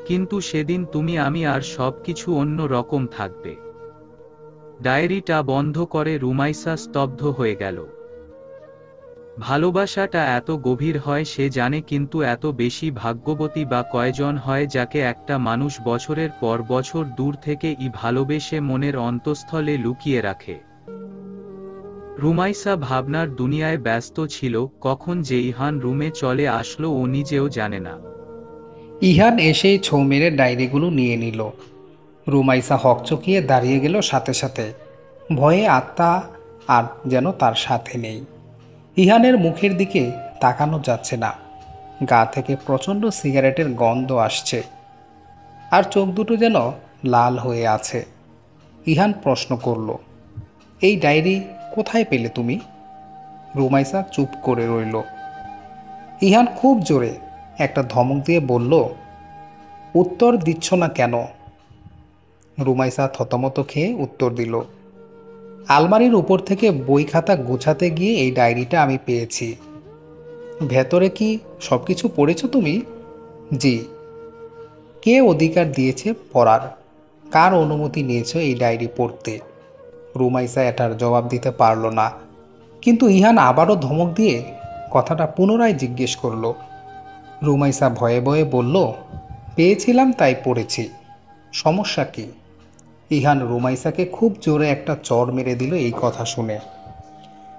কিন্তু সেদিন তুমি আমি আর সবকিছু অন্য রকম থাকবে। ডায়েরিটা বন্ধ করে রুমাইসা স্তব্ধ হয়ে গেল। ভালোবাসাটা এত গভীর হয় সে জানে, কিন্তু এত বেশি ভাগ্যবতী বা কয়জন হয় যাকে একটা মানুষ বছরের পর বছর দূর থেকে ভালোবেসে মনের অন্তঃস্থলে লুকিয়ে রাখে। রুমাইসা ভাবনার দুনিয়ায় ব্যস্ত ছিল। কখন যে ইহান রুমে চলে আসলো ও নিজেও জানে না। ইহান এসেই ছৌ মেরে ডায়েরিগুলো নিয়ে নিল। রুমাইসা হকচকিয়ে দাঁড়িয়ে গেল সাথে সাথে। ভয়ে আত্মা আর যেন তার সাথে নেই। ইহানের মুখের দিকে তাকানো যাচ্ছে না। গা থেকে প্রচণ্ড সিগারেটের গন্ধ আসছে, আর চোখ দুটো যেন লাল হয়ে আছে। ইহান প্রশ্ন করল, এই ডায়েরি কোথায় পেলে তুমি? রুমাইসা চুপ করে রইল। ইহান খুব জোরে একটা ধমক দিয়ে বলল, উত্তর দিচ্ছ না কেন? রুমাইসা থতমত খেয়ে উত্তর দিল, আলমারির উপর থেকে বই খাতা গোছাতে গিয়ে এই ডায়েরিটা আমি পেয়েছি। ভেতরে কি সব কিছু পড়েছ তুমি? জি। কে অধিকার দিয়েছে পড়ার? কার অনুমতি নিয়েছ এই ডায়েরি পড়তে? রুমাইসা এটার জবাব দিতে পারল না, কিন্তু ইহান আবারও ধমক দিয়ে কথাটা পুনরায় জিজ্ঞেস করল। রুমাইসা ভয়ে ভয়ে বলল, পেয়েছিলাম তাই পড়েছি, সমস্যা কি? ইহান রুমাইসাকে খুব জোরে একটা চড় মেরে দিল এই কথা শুনে।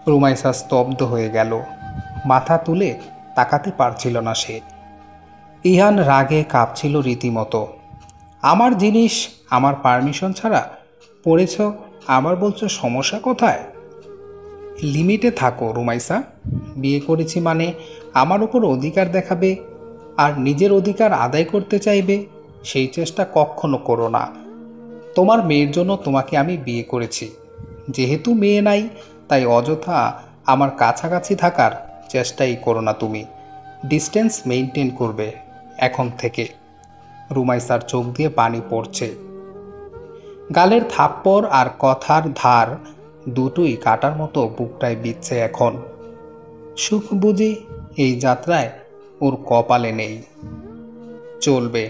রুমাইসা স্তব্ধ হয়ে গেল। মাথা তুলে তাকাতে পারছিল না সে। ইহান রাগে কাঁপছিল রীতিমতো। আমার জিনিস আমার পারমিশন ছাড়া পড়েছ, আবার বলছো সমস্যা কোথায়? লিমিটে থাকো রুমাইসা। বিয়ে করেছি মানে আমার উপর অধিকার দেখাবে আর নিজের অধিকার আদায় করতে চাইবে, সেই চেষ্টা কখনো করো না। তোমার মেয়ের জন্য তোমাকে আমি বিয়ে করেছি। যেহেতু মেয়ে নাই, তাই অযথা আমার কাছাকাছি থাকার চেষ্টাই করো না তুমি। ডিস্টেন্স মেনটেন করবে এখন থেকে। রুমাইসার চোখ দিয়ে পানি পড়ছে। গালের থাপ্পড় আর কথার ধার দুটোই কাটার মতো বুকটায় বিচ্ছে এখন। সুখ বুঝি এই যাত্রায় ওর কপালে নেই। চলবে।